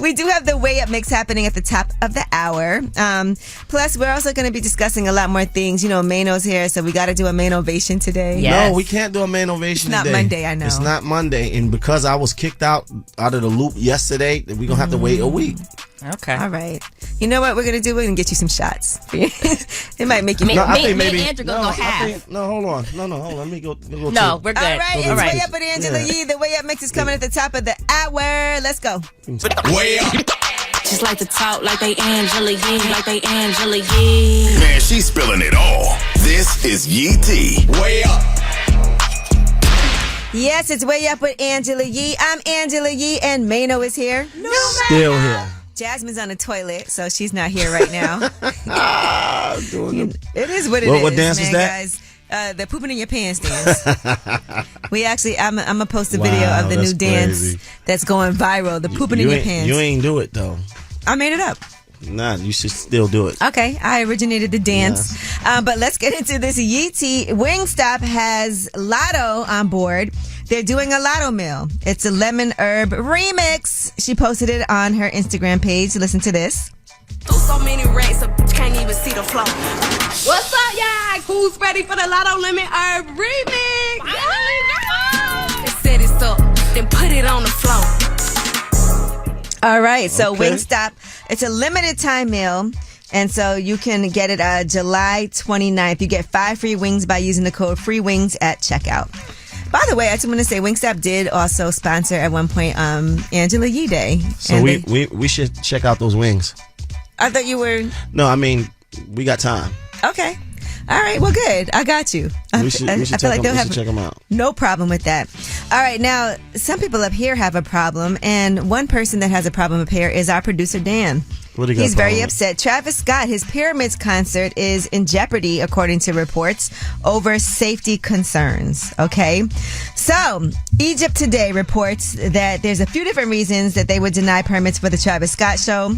We do have the Way Up mix happening at the top of the hour. Plus, we're also going to be discussing a lot more things. Mano's here, so we got to do a Manovation today. Yes. No, we can't do a Manovation today. It's not Monday, I know. It's not Monday. And because I was kicked out of the loop yesterday, we're going to have to wait a week. Okay. All right. You know what we're going to do? We're going to get you some shots. It might make you... Me and Andrew going to go half. Hold on. Let me go. No, we're good. All right. It's Way Up with Angela Yee. The Way Up mix is coming at the top of the hour. Let's go. Way Up. Just like to talk like they Angela Yee, like they Angela Yee. Man, she's spilling it all. This is Yee T. Way Up. Yes, it's Way Up with Angela Yee. I'm Angela Yee, and Mano is here. Still here. Jasmine's on the toilet, so she's not here right now. It is what it is. What dance man, is that? Guys. The pooping in your pants dance. I'm gonna post a video of the new dance that's going viral. The pooping in your pants. You ain't do it though. I made it up. Nah, you should still do it. Okay, I originated the dance. Yeah. But let's get into this. Yeezy Wingstop has Lotto on board. They're doing a Lotto meal. It's a lemon herb remix. She posted it on her Instagram page. Listen to this. So many racks, a bitch can't even see the flow. What's up, y'all? Who's ready for the Lotto Lemon Herb remix? They set it up, then put it on the floor. All right, so Okay. Wingstop, it's a limited time meal, and so you can get it July 29th. You get 5 free wings by using the code FREEWINGS at checkout. By the way, I just want to say Wingstop did also sponsor at one point Angela Yee Day. So we should check out those wings. I thought you were... No, I mean, we got time. Okay. All right, well, good. I got you. We should check them out. No problem with that. All right, now, some people up here have a problem, and one person that has a problem up here is our producer, Dan. What do you got? He's very upset. Travis Scott, his Pyramids concert is in jeopardy, according to reports, over safety concerns. Okay? So, Egypt Today reports that there's a few different reasons that they would deny permits for the Travis Scott show.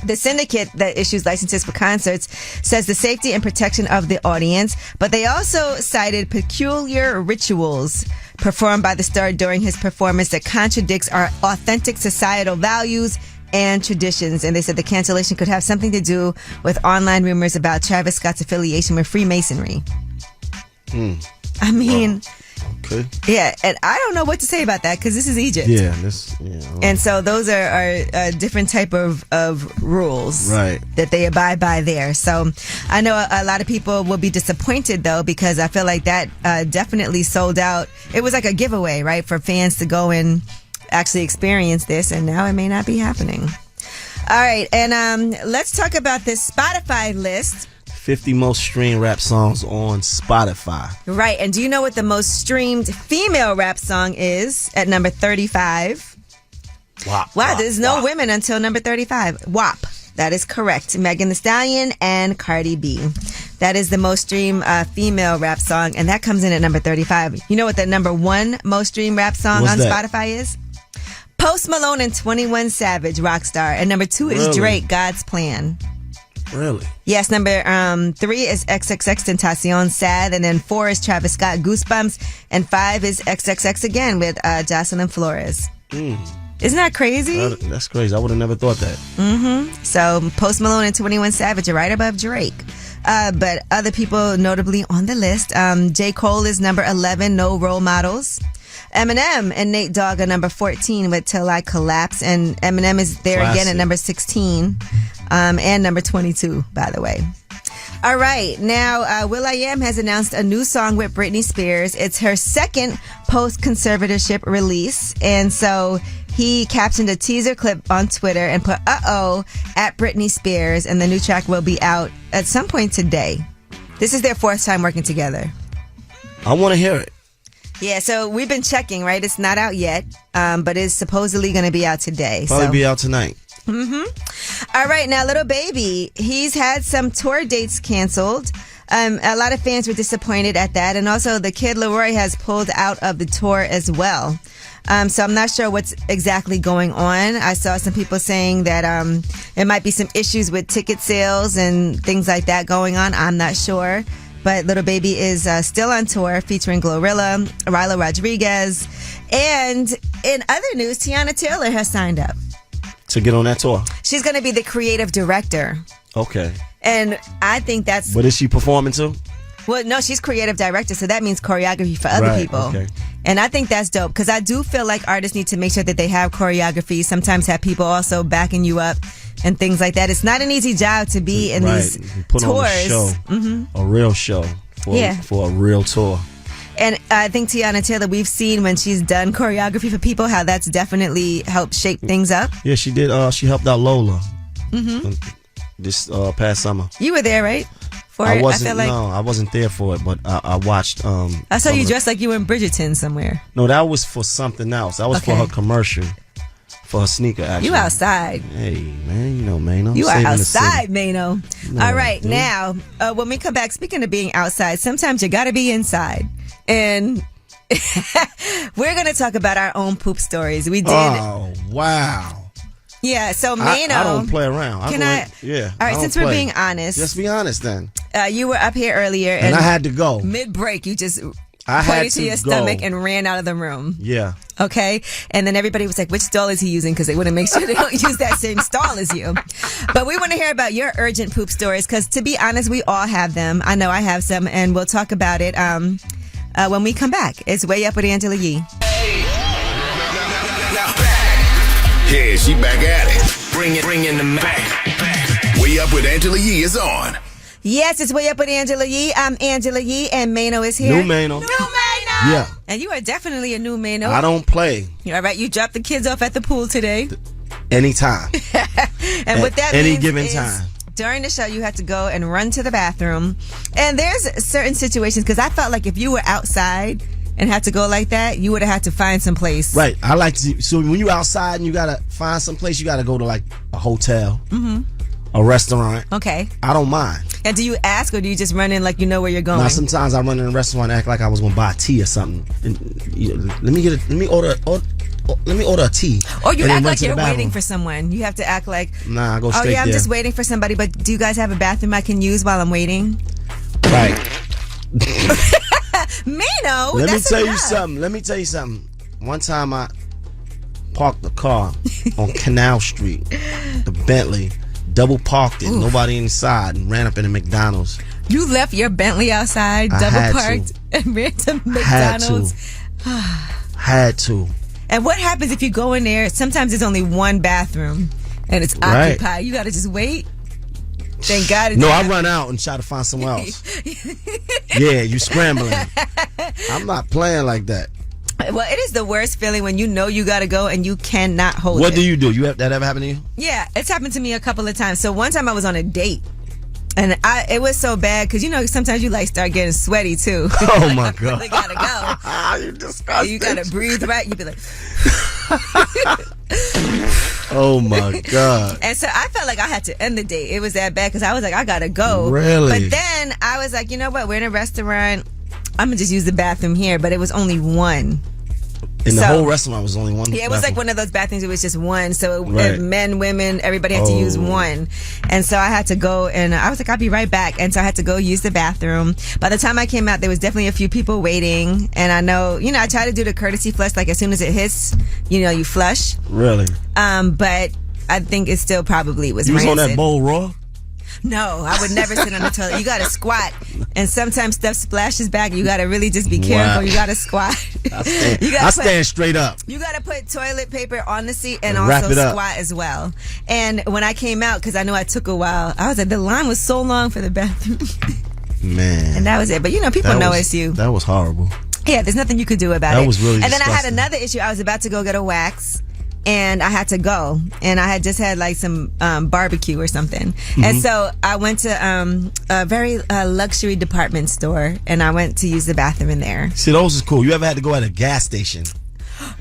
The syndicate that issues licenses for concerts says the safety and protection of the audience, but they also cited peculiar rituals performed by the star during his performance that contradicts our authentic societal values and traditions. And they said the cancellation could have something to do with online rumors about Travis Scott's affiliation with Freemasonry. I mean... Okay. Yeah, and I don't know what to say about that because this is Egypt. Yeah, and so those are different type of rules that they abide by there. So I know a lot of people will be disappointed though because I feel like that definitely sold out. It was like a giveaway, right, for fans to go and actually experience this, and now it may not be happening. All right, and let's talk about this Spotify list. 50 most streamed rap songs on Spotify. Right, and do you know what the most streamed female rap song is at number 35? Wow, there's no women until number 35. WAP. That is correct. Megan Thee Stallion and Cardi B. That is the most streamed female rap song, and that comes in at number 35. You know what the number 1 most streamed rap song on Spotify is? Post Malone and 21 Savage, Rockstar. And number 2 is Drake, God's Plan. Really? Yes, number 3 is XXXTentacion, Sad, and then 4 is Travis Scott, Goosebumps, and 5 is XXX again with Jocelyn Flores. Isn't that crazy? That's crazy. I would have never thought that. So Post Malone and 21 Savage are right above Drake. But other people notably on the list, J. Cole is number 11, No Role Models. Eminem and Nate Dogg are number 14 with Till I Collapse, and Eminem is there again at number 16 and number 22, by the way. All right, now will.i.am has announced a new song with Britney Spears. It's her second post-conservatorship release, and so he captioned a teaser clip on Twitter and put "uh-oh" at Britney Spears, and the new track will be out at some point today. This is their 4th time working together. I want to hear it. Yeah, so we've been checking, right? It's not out yet, but it's supposedly going to be out today. Probably be out tonight. All right, now Little Baby, he's had some tour dates canceled. A lot of fans were disappointed at that, and also the Kid Laroi has pulled out of the tour as well. So I'm not sure what's exactly going on. I saw some people saying that there might be some issues with ticket sales and things like that going on. I'm not sure. But Little Baby is still on tour featuring Glorilla, Ryla Rodriguez. And in other news, Tiana Taylor has signed up to get on that tour. She's going to be the creative director. Okay. And I think that's... But is she performing too? Well, no, she's creative director, so that means choreography for other people. Okay. And I think that's dope because I do feel like artists need to make sure that they have choreography, sometimes have people also backing you up and things like that. It's not an easy job to be in these put tours. On a show, a real show for a real tour. And I think Tiana Taylor, we've seen when she's done choreography for people, how that's definitely helped shape things up. Yeah, she did. She helped out Lola this past summer. You were there, right? I wasn't there for it, but I watched. I saw you dressed like you were in Bridgerton somewhere. No, that was for something else. That was for her commercial for a sneaker. Actually, You outside. Hey man, you know Mano. You are Saving the outside, city. Mano. No, All right, dude. now when we come back, speaking of being outside, sometimes you got to be inside, and we're gonna talk about our own poop stories. We did. Oh wow. Yeah, so Mano. I don't play around. Can I? Yeah. All right, since we're being honest. Just be honest then. You were up here earlier, And I had to go. Mid-break, you just I had pointed to to your go. stomach and ran out of the room. Yeah. Okay? And then everybody was like, which stall is he using? Because they want to make sure they don't use that same stall as you. But we want to hear about your urgent poop stories because, to be honest, we all have them. I know I have some, and we'll talk about it when we come back. It's Way Up with Angela Yee. Yeah, she back at it. Bring in the back. Way Up with Angela Yee is on. Yes, it's Way Up with Angela Yee. I'm Angela Yee, and Mano is here. New Mano. Yeah. And you are definitely a new Mano. I don't play. All right, you dropped the kids off at the pool today. Anytime. And what that any means given is time. during the show, you had to go and run to the bathroom. And there's certain situations, because I felt like if you were outside and had to go like that, you would have had to find some place. Right. I like to. So when you outside and you gotta find some place, you gotta go to like a hotel, a restaurant. Okay. I don't mind. And do you ask, or do you just run in like you know where you're going? Now sometimes I run in a restaurant and act like I was gonna buy a tea or something. And, let me order a tea. Or you and then act run like to the you're bathroom. waiting for someone. You have to act like, Nah, I go oh straight yeah, I'm there. just waiting for somebody. But do you guys have a bathroom I can use while I'm waiting? Right. Mano, Let me that's tell you enough. something. Let me tell you something. One time I parked the car on Canal Street, the Bentley, double parked it, nobody inside, and ran up in the McDonald's. You left your Bentley outside, I double had parked, to. and ran to Had McDonald's. Had to. And what happens if you go in there? Sometimes there's only one bathroom, and it's Right. occupied. You got to just wait. Thank God. It's No, I run out and try to find somewhere else. Yeah, you scrambling. I'm not playing like that. Well, it is the worst feeling when you know you got to go and you cannot hold it. What do you do? You have that ever happen to you? Yeah, it's happened to me a couple of times. So one time I was on a date. And it was so bad because, you know, sometimes you like start getting sweaty too. Oh my God. Really gotta go. You disgusting. You gotta breathe right. You be like, Oh my God. and so I felt like I had to end the date. It was that bad because I was like, I gotta go. Really? But then I was like, you know what? We're in a restaurant. I'm gonna just use the bathroom here. But it was only one. In the So- whole restaurant was only one. Yeah, it was like bathroom. one of those bathrooms. It was just one. So Right. men, women, everybody had to use one. And so I had to go, and I was like, I'll be right back. And so I had to go use the bathroom. By the time I came out, there was definitely a few people waiting. And I know, you know, I try to do the courtesy flush, like as soon as it hits, you know, you flush. Really? But I think it still probably was You was on rancid. that bowl raw? No, I would never sit on the toilet. You gotta squat, and sometimes stuff splashes back. You gotta really just be careful. Wow. You gotta squat. I stand straight up. You gotta put toilet paper on the seat and Wrap also it up. squat as well. And when I came out, because I know I took a while, I was like, the line was so long for the bathroom, Man. and that was it. But you know, people know it's you. That was horrible. Yeah, there's nothing you could do about it. That was really And then I had disgusting. another issue. I was about to go get a wax. And I had to go, and I had just had like some barbecue or something, Mm-hmm. and so I went to a very luxury department store, and I went to use the bathroom in there. See, those is cool. You ever had to go at a gas station?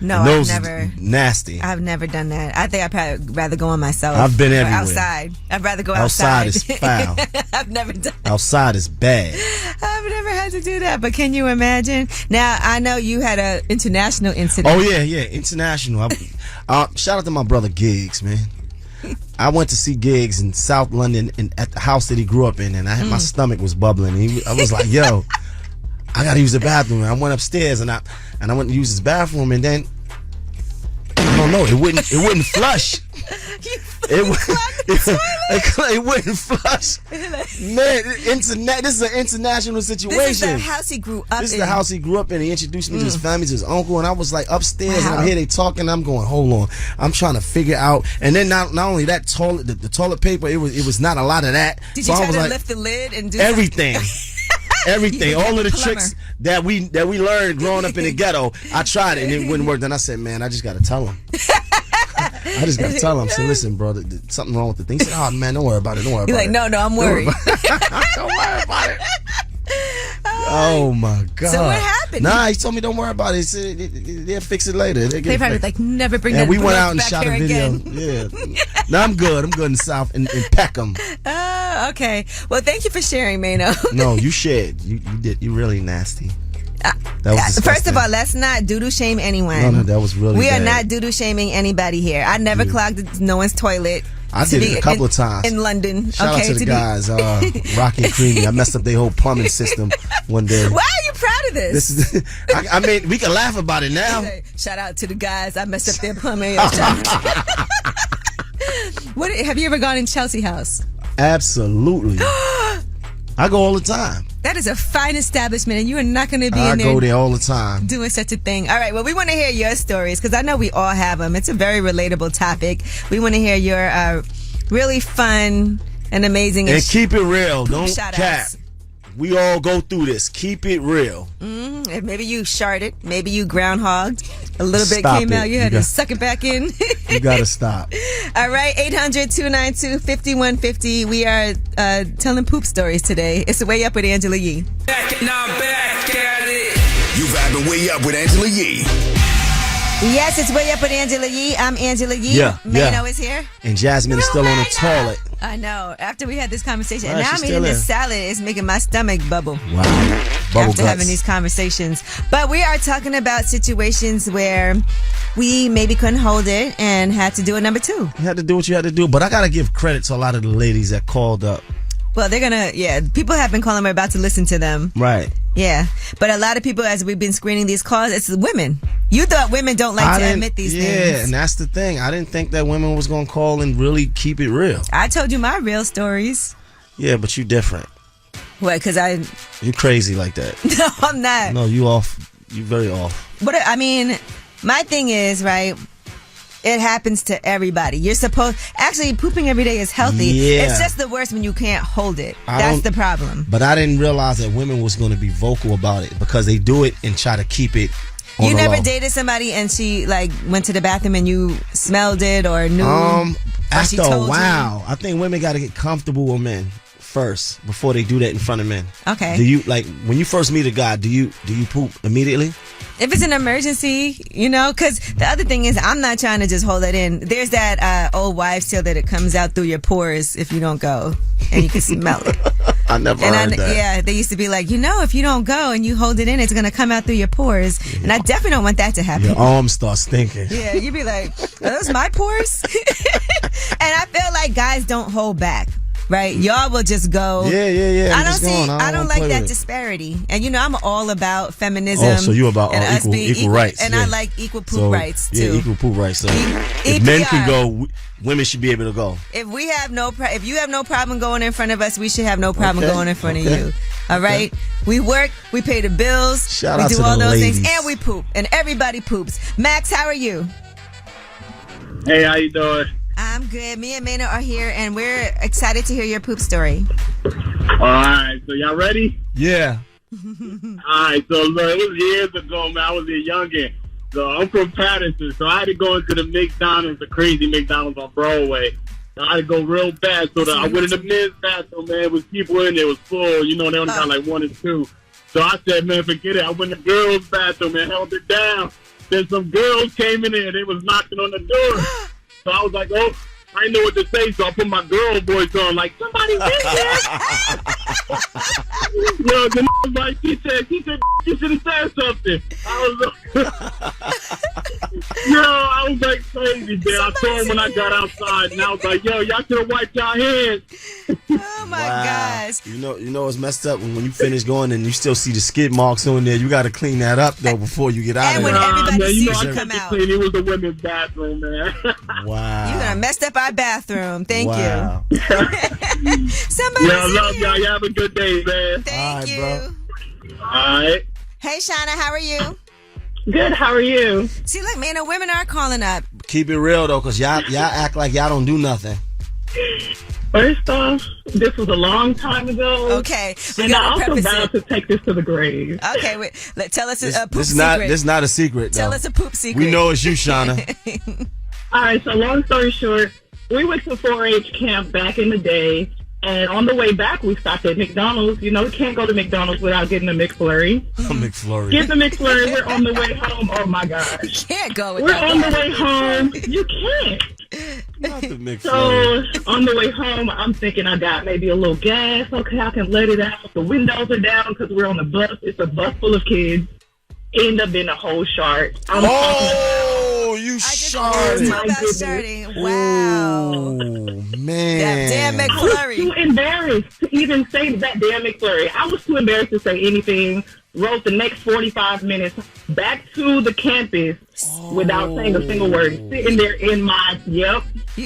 No, And I've those never. is nasty. I've never done that. I think I'd probably rather go on myself. I've been or everywhere. outside. I'd rather go Outside outside. is foul. I've never done. Outside is bad. I've never had to do that. But can you imagine? Now I know you had an international incident. Oh yeah, international. Shout out to my brother Giggs, man. I went to see Giggs in South London and at the house that he grew up in, and I had my stomach was bubbling. I was like, "Yo, I gotta use the bathroom." And I went upstairs and I went to use his bathroom, and then I don't know, it wouldn't flush. It wouldn't flush. Man, this is an international situation. This is the house he grew up in. This is the house he grew up in. He introduced me to his family, to his uncle, and I was like upstairs, and I'm here, they talking, I'm going, hold on. I'm trying to figure out, and then not only that, the toilet paper, it was not a lot of that. Did so you I try was to like, lift the lid and do everything? Everything, all of the plumber. tricks that we learned growing up in the ghetto, I tried it and it wouldn't work. Then I said, man, I just got to tell him. I just got to tell him. I said, listen, bro, there's something wrong with the thing. He said, oh, man, don't worry about it. Don't worry You're about like, it. no, I'm worried. Don't worry about it. Oh my God. So what happened? Nah, he told me don't worry about it. He said they'll fix it later. They probably like never bring and that we went back out and shot a video. again. Yeah. No, I'm good. I'm good in the South in Peckham. Oh, okay. Well, thank you for sharing, Mano. No, you shared. You did. You really nasty. That was disgusting. First of all, let's not doo-doo shame anyone. No, that was really We bad. are not doo-doo shaming anybody here. I never clogged no one's toilet. I did it a couple of times. In London. Shout out to the guys, Rocky and Creamy. I messed up their whole plumbing system one day. Why are you proud of this? This is, I mean, we can laugh about it now. Shout out to the guys. I messed up their plumbing. What? Have you ever gone in Chelsea House? Absolutely. I go all the time. That is a fine establishment, and you are not going to be I in there. go there all the time. Doing such a thing. All right, well, we want to hear your stories because I know we all have them. It's a very relatable topic. We want to hear your really fun and amazing. And keep it real. Don't shout cap. outs. We all go through this. Keep it real. If maybe you sharted. Maybe you groundhogged. A little bit Stop came it. out. You had to suck it back in. You gotta stop. All right, 800-292-5150. We are telling poop stories today. It's Way Up with Angela Yee. You vibing way up with Angela Yee. Yes, it's Way Up with Angela Yee. I'm Angela Yee. Yeah, Mano is here. And Jasmine is still on the toilet. I know. After we had this conversation, Right, and now she's I'm eating still this in. salad. It's making my stomach bubble. Wow. Bubble After having these conversations. But we are talking about situations where we maybe couldn't hold it and had to do a number two. You had to do what you had to do. But I gotta give credit to a lot of the ladies that called up. Well, they're gonna, people have been calling. We're about to listen to them. Right. Yeah. But a lot of people, as we've been screening these calls, it's women. You thought women don't like to admit these things. Yeah, and that's the thing. I didn't think that women was gonna call and really keep it real. I told you my real stories. Yeah, but you different. What, because You crazy like that. No, I'm not. No, you off. You very off. But I mean, my thing is, right, it happens to everybody. You're supposed, actually, pooping every day is healthy. Yeah. It's just the worst when you can't hold it. That's the problem. But I didn't realize that women was going to be vocal about it because they do it and try to keep it on You the never low. dated somebody and she like went to the bathroom and you smelled it or knew? After she a told while, I think women got to get comfortable with men first before they do that in front of men. Okay. Do you like when you first meet a guy? Do you poop immediately? If it's an emergency, because the other thing is I'm not trying to just hold it in. There's that old wives' tale that it comes out through your pores if you don't go and you can smell it. I never heard that. Yeah, they used to be like, if you don't go and you hold it in, it's going to come out through your pores. Yeah. And I definitely don't want that to happen. Your arms start stinking. Yeah, you'd be like, are those my pores? And I feel like guys don't hold back. Right, y'all will just go. Yeah. I don't like that disparity, and I'm all about feminism. Oh, so you about equal rights, and I like equal poop rights too. Yeah, equal poop rights. So if men can go, women should be able to go. If we have if you have no problem going in front of us, we should have no problem going in front of you. All right, we work, we pay the bills, Shout we out do to all the those ladies. things, and we poop, and everybody poops. Max, how are you? Hey, how you doing? I'm good. Me and Mano are here, and we're excited to hear your poop story. All right, so y'all ready? Yeah. All right, so look, it was years ago, man. I was a youngin'. So I'm from Patterson, so I had to go into the McDonald's, the crazy McDonald's on Broadway. I had to go real bad, so that I went in the men's bathroom, man. It was people in there, it was full. They only got like 1 or 2. So I said, man, forget it. I went in the girls' bathroom and held it down. Then some girls came in there, they was knocking on the door. So I was like, I didn't know what to say, so I put my girl voice on, like, somebody's in there. Yo, the was like, she said, you should have said something. I was like crazy, man. I saw him when I got outside, and I was like, yo, y'all should have wiped y'all hands. Oh my gosh. You know it's messed up when you finish going and you still see the skid marks on there. You got to clean that up though before you get out of there. And when everybody sees I you come out. Clean. It was the women's bathroom, man. Wow. You done messed up our bathroom. Thank you. Somebody. Yeah, I love y'all. You have a good day, man. Thank you. Bro. All right. Hey, Shauna, how are you? Good. How are you? See, look, man, the women are calling up. Keep it real though, cause y'all act like y'all don't do nothing. First off, this was a long time ago. Okay, and I also vowed to take this to the grave. Okay, wait. Tell us a poop This secret. is not a secret. Tell though. us a poop secret. We know it's you, Shauna. All right. So long story short, we went to 4-H camp back in the day, And on the way back, we stopped at McDonald's. You know, we can't go to McDonald's without getting a McFlurry. McFlurry. Get the McFlurry. We're on the way home. Oh, my gosh. Can't go We're without on the way home. You can't. Not the McFlurry. So on the way home, I'm thinking I got maybe a little gas. Okay, I can let it out. The windows are down because we're on the bus. It's a bus full of kids. End up being a whole shark. You sharded. Wow. Oh, man. That damn I McFlurry. was too embarrassed to even say that damn McFlurry. I was too embarrassed to say anything. Rode the next 45 minutes back to the campus without saying a single word. Sitting there in my, You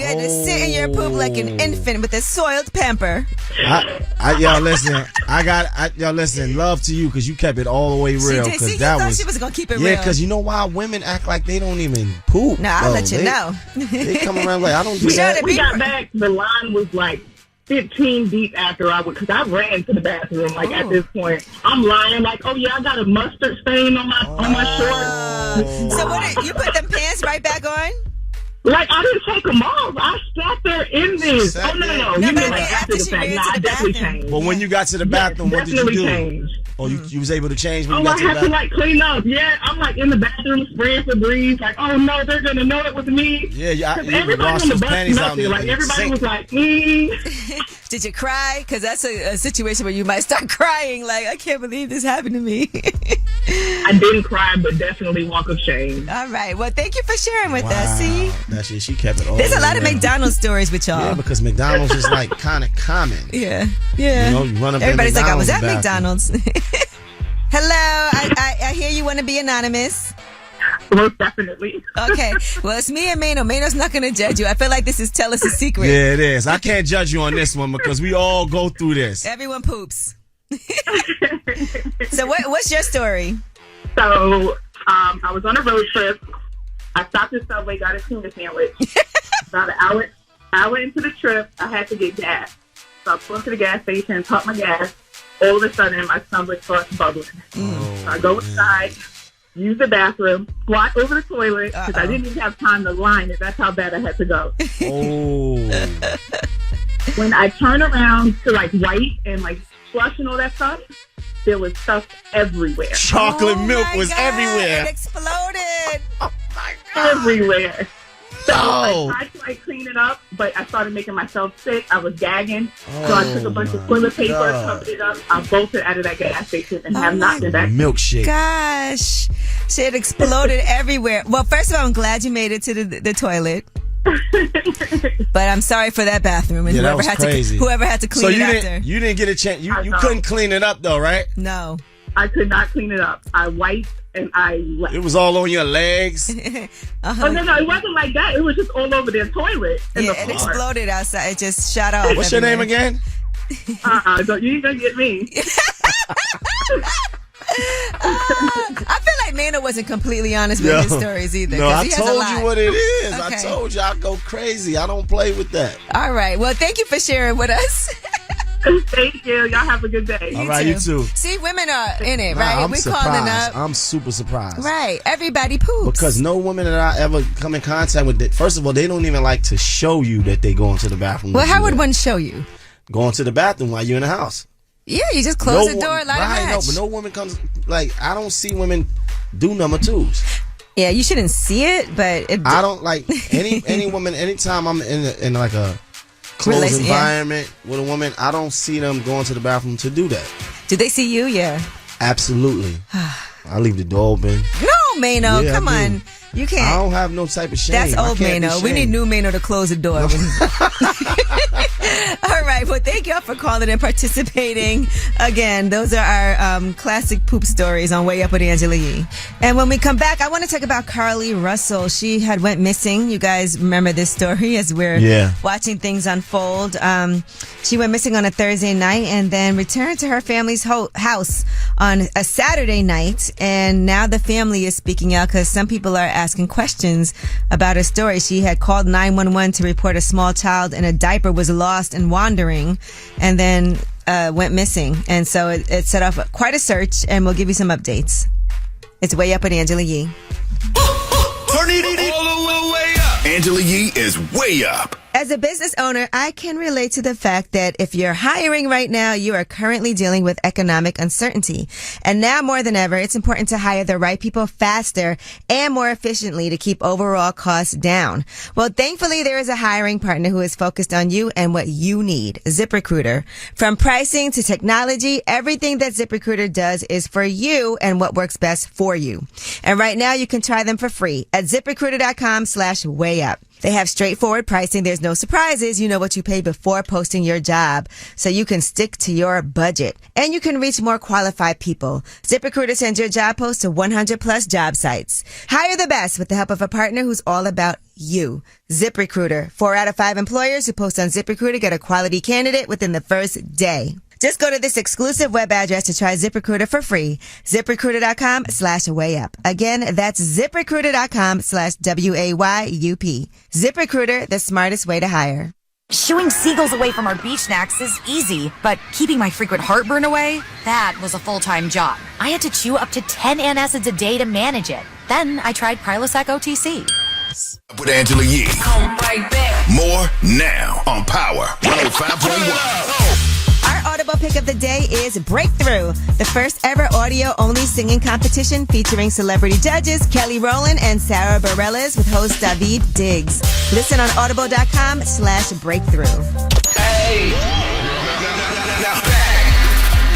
had to sit in your poop like an infant with a soiled pamper. Y'all listen. Y'all listen. Love to you because you kept it all the way real. She did. See, you thought she was gonna keep it real. Yeah, because you know why women act like they don't even poop. Nah, I'll let you know. They come around like I don't do that. We got back. The line was like 15 deep after because I ran to the bathroom. Like at this point, I'm lying. Like, oh yeah, I got a mustard stain on my shorts. So what? You put them pants right back on? Like, I didn't take them off. I sat there in this. Oh, no. You mean like after the fact. No, I definitely changed. But when you got to the bathroom, what did you do? Changed. Oh, you was able to change when you I got to the had to, bathroom? like, clean up. Yeah, I'm, like, in the bathroom spraying Febreze. Like, oh, no, they're going to know it was me. Yeah, you everybody lost on the those bus panties out there. Like, everybody was like, Did you cry? Because that's a situation where you might start crying. Like, I can't believe this happened to me. I didn't cry, but definitely walk of shame. All right. Well, thank you for sharing with us. See? That shit, she kept it all. There's a lot of McDonald's stories with y'all. Yeah, because McDonald's is like kind of common. Yeah. You know, you run up Everybody's like, I was at McDonald's. Hello. I hear you want to be anonymous. Most definitely. Okay. Well, it's me and Mano. Mano's not going to judge you. I feel like this is Tell Us a Secret. Yeah, it is. I can't judge you on this one because we all go through this. Everyone poops. So what's your story? So I was on a road trip. I stopped at Subway, got a tuna sandwich. About an hour into the trip, I had to get gas. So I pulled to the gas station, pump my gas. All of a sudden, my stomach starts bubbling. So I go inside, use the bathroom, squat over the toilet because I didn't even have time to line it. That's how bad I had to go. When I turn around to like wipe and like flush and all that stuff, there was stuff everywhere. Chocolate milk was everywhere. It exploded. Oh my God. Everywhere. So I tried to like clean it up, but I started making myself sick. I was gagging. So I took a bunch of toilet paper, covered it up. I bolted out of that gas station and have not been back. Milkshake. Gosh. Shit exploded everywhere. Well, first of all, I'm glad you made it to the toilet. But I'm sorry for that bathroom and whoever had to clean it after. You didn't get a chance. You couldn't clean it up though, right? No. I could not clean it up. I wiped and I left. It was all on your legs. Oh no, it wasn't like that. It was just all over their toilet. It exploded outside. It just shot off. What's your name again? Don't you ain't gonna get me. I feel like Mano wasn't completely honest with his stories either. No, I he has told a lot. you what it is. Okay. I told you I go crazy. I don't play with that. All right. Well, thank you for sharing with us. Thank you. Y'all have a good day. All right, you too. See, women are in it, right? We're calling up. I'm super surprised. Right. Everybody poops. Because no woman that I ever come in contact with, first of all, they don't even like to show you that they go into the bathroom. Well, how would one show you? Going to the bathroom while you're in the house. Yeah, you just close the door, light a match. No, but no woman comes, like, I don't see women do number twos. Yeah, you shouldn't see it, but I don't like any woman, anytime I'm in like a closed environment with a woman, I don't see them going to the bathroom to do that. Do they see you? Yeah. Absolutely. I leave the door open. No, Mano, Yeah, come I on. You can't. I don't have no type of shame. That's old Mano. We need new Mano to close the door. All right. Well, thank y'all for calling and participating. Again, those are our classic poop stories on Way Up with Angela Yee. And when we come back, I want to talk about Carly Russell. She had went missing. You guys remember this story as we're watching things unfold. She went missing on a Thursday night and then returned to her family's house on a Saturday night. And now the family is speaking out because some people are asking questions about her story. She had called 911 to report a small child in a diaper was lost and wandering and then went missing. And so it set off quite a search, and we'll give you some updates. It's Way Up with Angela Yee. Turn it all the way up. Angela Yee is way up. As a business owner, I can relate to the fact that if you're hiring right now, you are currently dealing with economic uncertainty. And now more than ever, it's important to hire the right people faster and more efficiently to keep overall costs down. Well, thankfully, there is a hiring partner who is focused on you and what you need, ZipRecruiter. From pricing to technology, everything that ZipRecruiter does is for you and what works best for you. And right now, you can try them for free at ZipRecruiter.com/wayup. They have straightforward pricing. There's no surprises. You know what you pay before posting your job, so you can stick to your budget. And you can reach more qualified people. ZipRecruiter sends your job post to 100 plus job sites. Hire the best with the help of a partner who's all about you. ZipRecruiter. 4 out of 5 employers who post on ZipRecruiter get a quality candidate within the first day. Just go to this exclusive web address to try ZipRecruiter for free. ZipRecruiter.com/wayup. Again, that's ZipRecruiter.com/WAYUP. ZipRecruiter, the smartest way to hire. Shooing seagulls away from our beach snacks is easy, but keeping my frequent heartburn away, that was a full-time job. I had to chew up to 10 antacids a day to manage it. Then I tried Prilosec OTC. With Angela Yee. Come right back. More now on Power 105.1. Our Audible pick of the day is Breakthrough, the first ever audio-only singing competition featuring celebrity judges Kelly Rowland and Sarah Bareilles with host David Diggs. Listen on audible.com/breakthrough. Hey.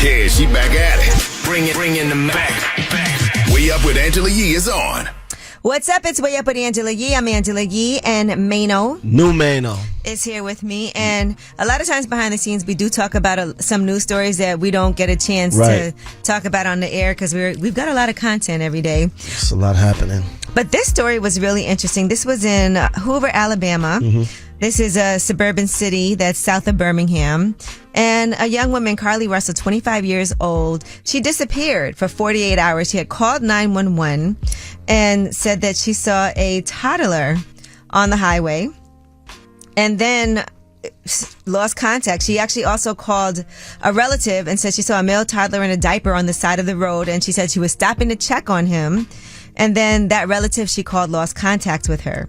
Yeah, she back at it. Bring in the back. Way Up with Angela Yee is on. What's up? It's Way Up with Angela Yee. I'm Angela Yee, and Mano is here with me. And a lot of times behind the scenes, we do talk about some news stories that we don't get a chance to talk about on the air because we've got a lot of content every day. There's a lot happening. But this story was really interesting. This was in Hoover, Alabama. Mm-hmm. This is a suburban city that's south of Birmingham. And a young woman, Carly Russell, 25 years old, she disappeared for 48 hours. She had called 911 and said that she saw a toddler on the highway and then lost contact. She actually also called a relative and said she saw a male toddler in a diaper on the side of the road, and she said she was stopping to check on him. And then that relative she called lost contact with her.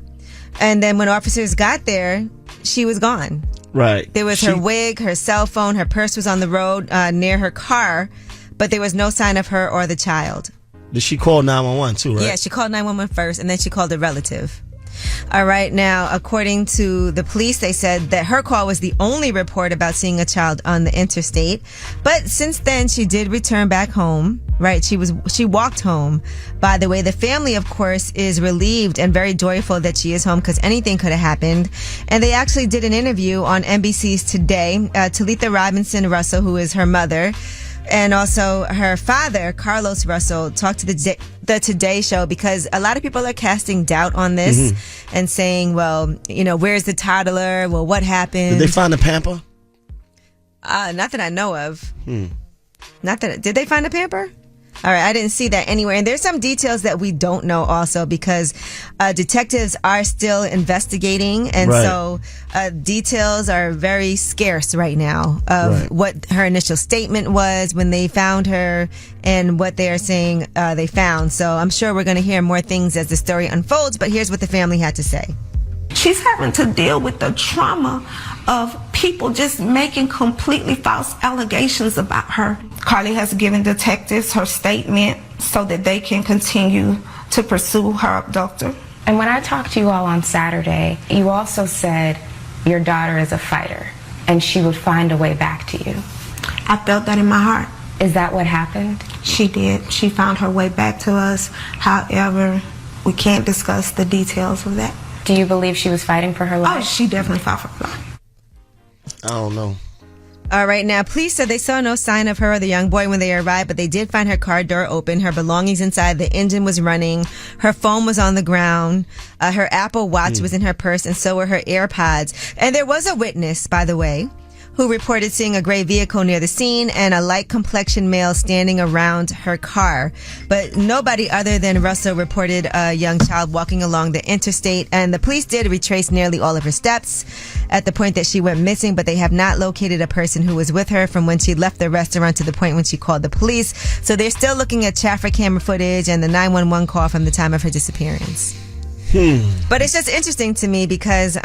And then when officers got there, she was gone. Right. There was her wig, her cell phone, her purse was on the road near her car, but there was no sign of her or the child. Did she call 911 too, right? Yeah, she called 911 first, and then she called a relative. All right. Now, according to the police, they said that her call was the only report about seeing a child on the interstate. But since then, she did return back home. Right. She walked home. By the way, the family, of course, is relieved and very joyful that she is home because anything could have happened. And they actually did an interview on NBC's Today. Talitha Robinson Russell, who is her mother, and also her father, Carlos Russell, talked to the Today Show because a lot of people are casting doubt on this and saying, well, where's the toddler? Well, what happened? Did they find a pamper? Not that I know of. Did they find a pamper? All right, I didn't see that anywhere. And there's some details that we don't know also because detectives are still investigating. And so details are very scarce right now of what her initial statement was when they found her and what they are saying they found. So I'm sure we're going to hear more things as the story unfolds. But here's what the family had to say. She's having to deal with the trauma of people just making completely false allegations about her. Carly has given detectives her statement so that they can continue to pursue her abductor. And when I talked to you all on Saturday, you also said your daughter is a fighter and she would find a way back to you. I felt that in my heart. Is that what happened? She did. She found her way back to us. However, we can't discuss the details of that. Do you believe she was fighting for her life? Oh, she definitely fought for her life. I don't know. All right. Now, police said they saw no sign of her or the young boy when they arrived, but they did find her car door open, her belongings inside, the engine was running, her phone was on the ground, her Apple Watch was in her purse, and so were her AirPods. And there was a witness, by the way, who reported seeing a gray vehicle near the scene and a light complexion male standing around her car. But nobody other than Russell reported a young child walking along the interstate, and the police did retrace nearly all of her steps at the point that she went missing, but they have not located a person who was with her from when she left the restaurant to the point when she called the police. So they're still looking at traffic camera footage and the 911 call from the time of her disappearance. But it's just interesting to me because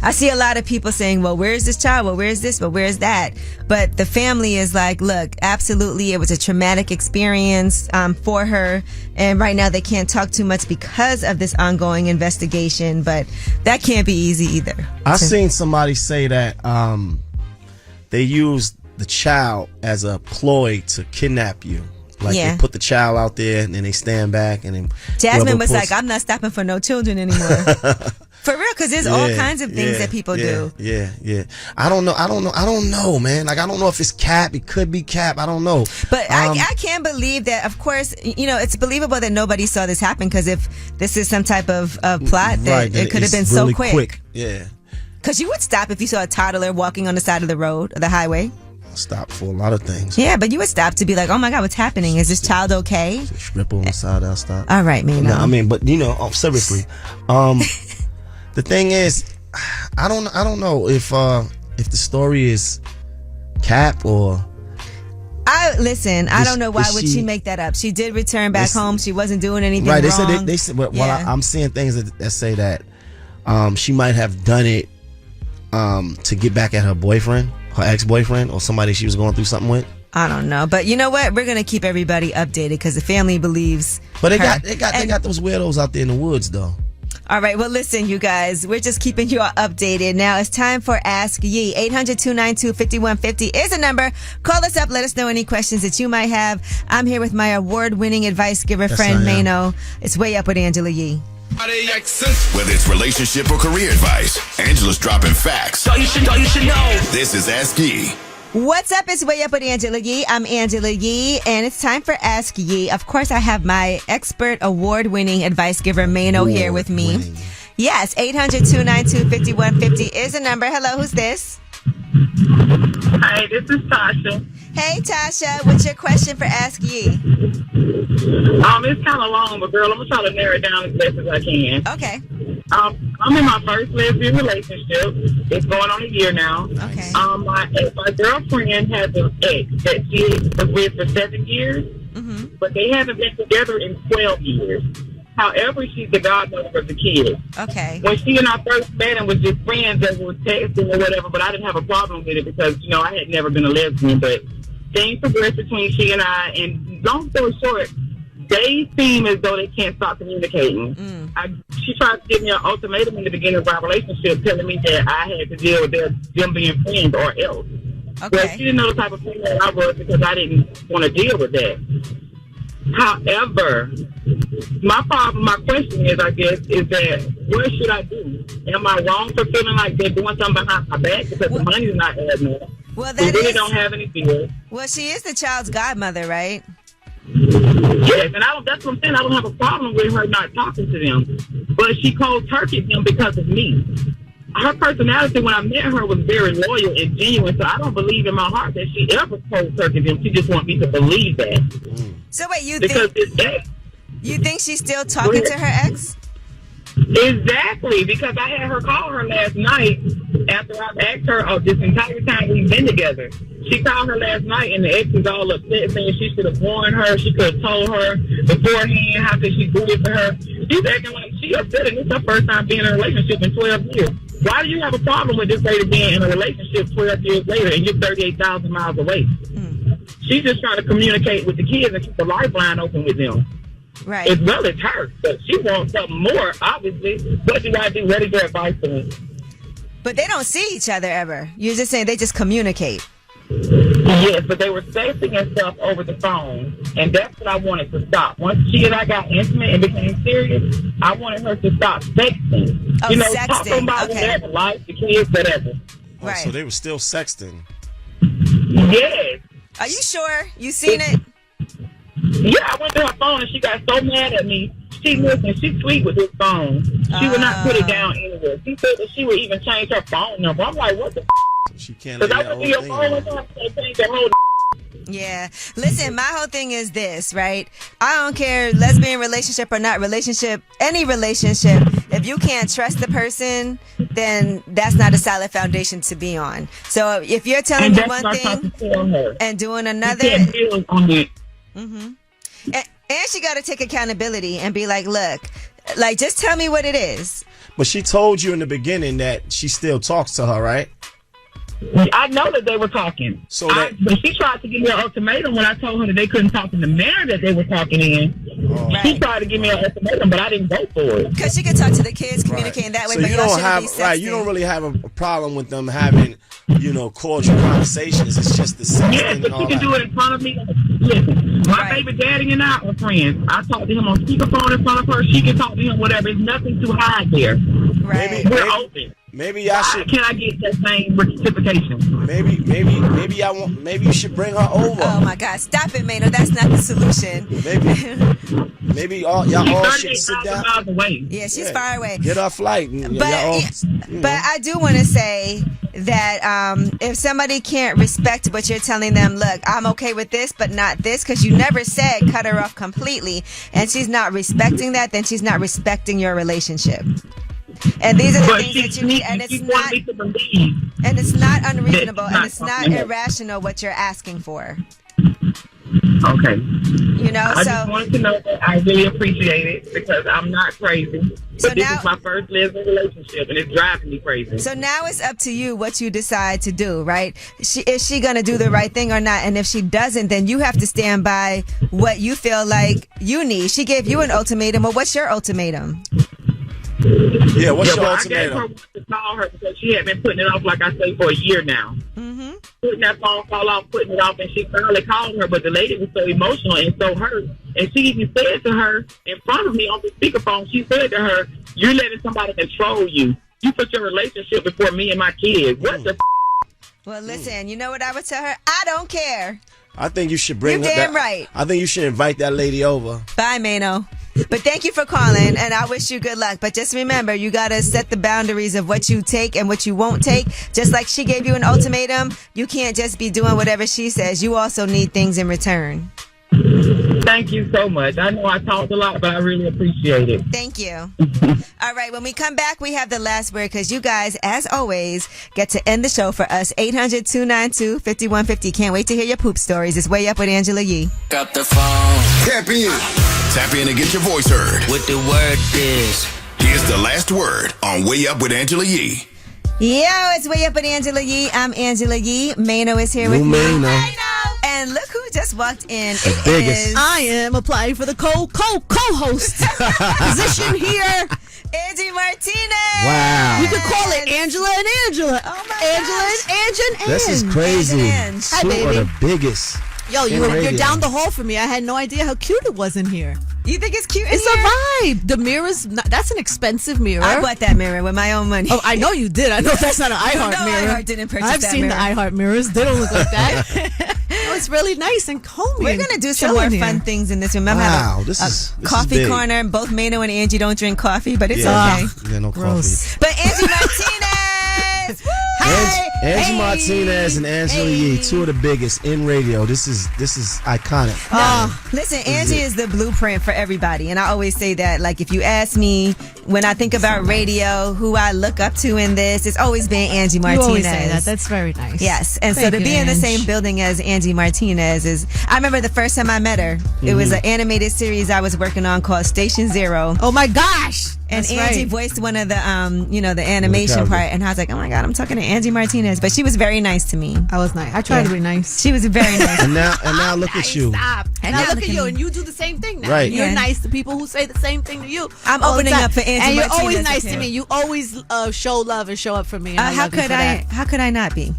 I see a lot of people saying, well, where's this child? Well, where's this? Well, where's that? But the family is like, look, absolutely, it was a traumatic experience for her. And right now they can't talk too much because of this ongoing investigation. But that can't be easy either. I seen somebody say that they used the child as a ploy to kidnap you. Like they put the child out there and then they stand back and then Jasmine was like, I'm not stopping for no children anymore. For real, because there's all kinds of things that people do. Yeah. I don't know, man. Like, I don't know if it's cap. It could be cap. I don't know. But I can't believe that, of course, it's believable that nobody saw this happen, because if this is some type of plot, that it could have been really so quick. Yeah. Because you would stop if you saw a toddler walking on the side of the road or the highway. Stop for a lot of things. Yeah, but you would stop to be like, oh my God, what's happening? Is this child okay? Strip on the side, I'll stop. All right, man. No, I mean, but seriously, the thing is, I don't know if the story is cap or. I don't know why would she make that up. She did return back home. She wasn't doing anything right, wrong. They said, well, I'm seeing things that say that she might have done it to get back at her boyfriend, her ex-boyfriend, or somebody she was going through something with. I don't know, but you know what? We're gonna keep everybody updated because the family believes. But they got those weirdos out there in the woods, though. All right, well, listen, you guys, we're just keeping you all updated. Now it's time for Ask Ye. 800-292-5150 is a number. Call us up. Let us know any questions that you might have. I'm here with my award-winning advice giver friend, Mano. It's Way Up with Angela Yee. Whether it's relationship or career advice, Angela's dropping facts. So you should know. This is Ask Ye. What's up? It's Way Up with Angela Yee. I'm Angela Yee, and it's time for Ask Ye. Of course, I have my expert, award-winning advice giver, Mano, here with me. Yes, 800-292-5150 is a number. Hello, who's this? Hi, this is Tasha. Hey, Tasha, what's your question for Ask Ye? It's kind of long, but girl, I'm gonna try to narrow it down as best as I can. Okay. I'm in my first lesbian relationship. It's going on a year now. Okay. My girlfriend has an ex that she was with for 7 years, but they haven't been together in 12 years. However, she's the godmother of the kids. Okay. When she and I first met and was just friends that were texting or whatever, but I didn't have a problem with it because, I had never been a lesbian, but things progressed between she and I, and long story short, they seem as though they can't stop communicating. She tried to give me an ultimatum in the beginning of our relationship, telling me that I had to deal with them being friends or else. Okay. Well, she didn't know the type of friend that I was because I didn't want to deal with that. However, my question is, I guess, is that what should I do? Am I wrong for feeling like they're doing something behind my back because the money's not adding up? Well, we really don't have any fears. Well, she is the child's godmother, right? Yes, and that's what I'm saying. I don't have a problem with her not talking to them, but she cold turkeyed them because of me. Her personality when I met her was very loyal and genuine, so I don't believe in my heart that she ever cold turkeyed them. She just wants me to believe that. So wait, you think she's still talking to her ex? Exactly, because I had her call her last night after I've asked her this entire time we've been together. She called her last night and the ex is all upset saying she should have warned her. She could have told her beforehand. How could she do it for her? She's acting like she upset and it's her first time being in a relationship in 12 years. Why do you have a problem with this lady being in a relationship 12 years later and you're 38,000 miles away? She's just trying to communicate with the kids and keep the lifeline open with them. Right. As well as her. But she wants something more, obviously. What do I do? What is your advice to me? But they don't see each other ever. You're just saying they just communicate. Yes, but they were texting and stuff over the phone. And that's what I wanted to stop. Once she and I got intimate and became serious, I wanted her to stop texting. Oh, sexting. Talk about whatever, life, the kids, whatever. Right. So they were still sexting. Yes. Are you sure? You seen it? Yeah, I went to her phone and she got so mad at me. She's sweet with this phone. She would not put it down anywhere. She said that she would even change her phone number. I'm like, what the She can't Because lay I that went to your whole phone thing and down. change that whole Yeah. Listen, my whole thing is this, right? I don't care, lesbian relationship or not relationship, any relationship. If you can't trust the person, then that's not a solid foundation to be on. So if you're telling me one thing and doing another, and she got to take accountability and be like, look, like just tell me what it is. But she told you in the beginning that she still talks to her, right? I know that they were talking. But she tried to give me an ultimatum when I told her that they couldn't talk in the manner that they were talking in. She tried to give me an ultimatum, but I didn't go for it. Because she could talk to the kids, communicating that way, So but you y'all don't shouldn't have be sexting. You don't really have a problem with them having, cordial conversations. It's just the sexting Yes, and but all she can that. do it in front of me. Listen, my baby daddy and I are friends. I talk to him on speakerphone in front of her. She can talk to him, whatever. There's nothing to hide there. We're open. Maybe y'all should. Can I get that same reciprocation? Maybe you should bring her over. Oh my God! Stop it, Mano. That's not the solution. Maybe y'all all should sit down. Yeah, she's far away. Get her flight. But I do want to say that if somebody can't respect what you're telling them, look, I'm okay with this, but not this, because you never said cut her off completely, and she's not respecting that, then she's not respecting your relationship. And these are the things that you need, and it's not unreasonable, and it's not irrational what you're asking for. Okay. So I just wanted to know that I really appreciate it because I'm not crazy. But this is my first lesbian relationship, and it's driving me crazy. So now it's up to you what you decide to do, right? Is she going to do the right thing or not? And if she doesn't, then you have to stand by what you feel like you need. She gave you an ultimatum. Well, what's your ultimatum? Yeah, what's your I ultimatum? gave her one to call her because she had been putting it off, like I say, for a year now. Mm-hmm. Putting that phone call off, putting it off, and she finally called her, but the lady was so emotional and so hurt. And she even said to her, in front of me on the speakerphone, she said to her, "You're letting somebody control you. You put your relationship before me and my kids. What the Well, listen, you know what I would tell her? I don't care. I think you should bring You're her damn right. I think you should invite that lady over. Bye, Mano. But thank you for calling, and I wish you good luck. But just remember, you got to set the boundaries of what you take and what you won't take. Just like she gave you an ultimatum, you can't just be doing whatever she says. You also need things in return. Thank you so much. I know I talked a lot, but I really appreciate it. Thank you. All right, when we come back, we have the last word because you guys, as always, get to end the show for us. 800-292-5150. Can't wait to hear your poop stories. It's Way Up with Angela Yee. Up the phone. Tap in. Tap in and get your voice heard. What the word is. Here's the last word on Way Up with Angela Yee. Yo, it's Way Up with Angela Yee. I'm Angela Yee. Mano is here with me. And look who just walked in. It is... I am applying for the co-host position here. Angie Martinez. Wow. You could call it Angela and Angela. Oh my Angela and Ange. This is crazy. Hi, Two baby. of the biggest. Yo, in you're radio. down the hall from me. I had no idea how cute it was in here. You think it's cute in It's here? a vibe. The mirror's that's an expensive mirror. I bought that mirror with my own money. Oh, I know you did. I know that's not an iHeart mirror. iHeart didn't purchase I've that seen mirror. the iHeart mirrors. They don't look like that. No, it's really nice and homey. We're going to do some more fun things in this room. I'm having this is coffee big. corner. Both Mano and Angie don't drink coffee, but it's Yeah. okay. Yeah, no Gross. coffee. But Angie Martinez! Woo! Angie Martinez and Angela Yee, two of the biggest in radio. This is iconic. Listen, Angie is the blueprint for everybody. And I always say that, like, if you ask me, when I think about radio, who I look up to in this, it's always been Angie Martinez. You always say that. That's very nice. Yes. And so Thank to you, be in the Ange. same building as Angie Martinez is, I remember the first time I met her. It was an animated series I was working on called Station Zero. Oh my gosh. And That's Angie right. voiced one of the, the animation character. part. And I was like, oh my God, I'm talking to Angie Martinez. But she was very nice to me. I was nice. I tried to be nice. She was very nice. And now look at you. Stop. And now now look look at at you, me. and you do the same thing now. Right. You're Yeah. nice to people who say the same thing to you. I'm all the opening time. up for Angie And you're Martinez always up nice here. to me. You always show love and show up for me. And I How love you could for that. How could I not be?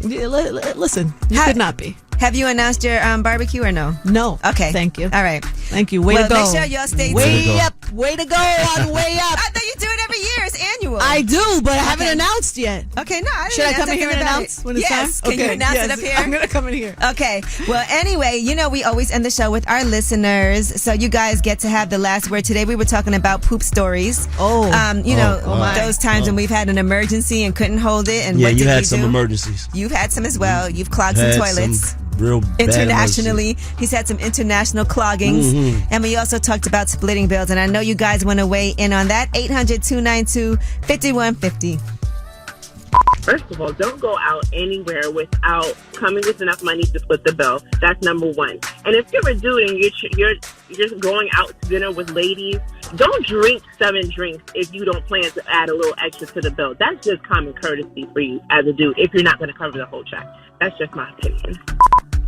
Yeah, listen, you could not be. Have you announced your barbecue or no? No. Okay. Thank you. All right. Thank you. Way Well, to go. make sure y'all stay Way tuned. up. Way to go on Way Up. I thought you do it every year. It's annual. I do, but I haven't Okay. announced yet. Okay, no. I didn't Should I ask come in here and anything about announce it. when it's yes. time? Can you announce it yes. up here? I'm going to come in here. Okay. Well, anyway, we always end the show with our listeners, so you guys get to have the last word. Today we were talking about poop stories. Oh. Those times when we've had an emergency and couldn't hold it. And Yeah, what you did had we some do? emergencies. You've had some as well. You've clogged Had some toilets. some real bad Internationally, emergencies. he's had some international cloggings. And we also talked about splitting bills. And I know you guys want to weigh in on that. 800-292-5150. First of all, don't go out anywhere without coming with enough money to split the bill. That's number one. And if you're a dude and you're just going out to dinner with ladies, don't drink 7 drinks if you don't plan to add a little extra to the bill. That's just common courtesy for you as a dude if you're not going to cover the whole check. That's just my opinion.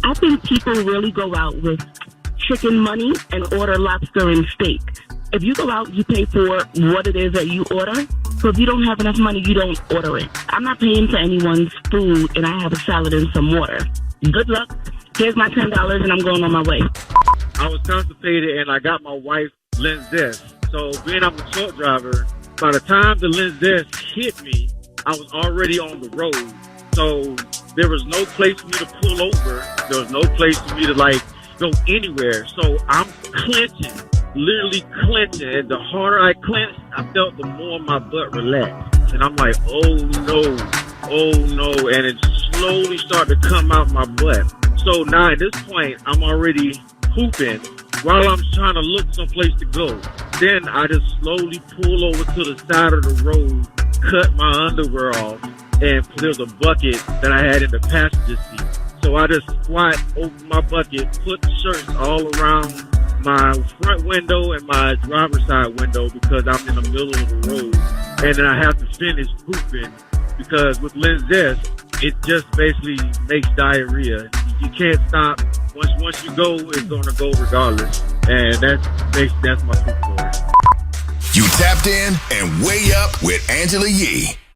I think people really go out with chicken money and order lobster and steak. If you go out, you pay for what it is that you order. So if you don't have enough money, you don't order it. I'm not paying for anyone's food and I have a salad and some water. Good luck. Here's my $10 and I'm going on my way. I was constipated and I got my wife Linzess. So being I'm a truck driver, by the time the Linzess hit me, I was already on the road. So there was no place for me to pull over. There was no place for me to go anywhere. So I'm clenching, literally clenching. And the harder I clenched, I felt the more my butt relaxed. And I'm like, oh no. And it slowly started to come out my butt. So now at this point, I'm already pooping while I'm trying to look someplace to go. Then I just slowly pull over to the side of the road, cut my underwear off, and there's a bucket that I had in the passenger seat. So I just squat over my bucket, put the shirts all around my front window and my driver's side window because I'm in the middle of the road. And then I have to finish pooping because with Linzess, it just basically makes diarrhea. You can't stop. Once you go, it's going to go regardless. And that's my poop story. You tapped in and way up with Angela Yee.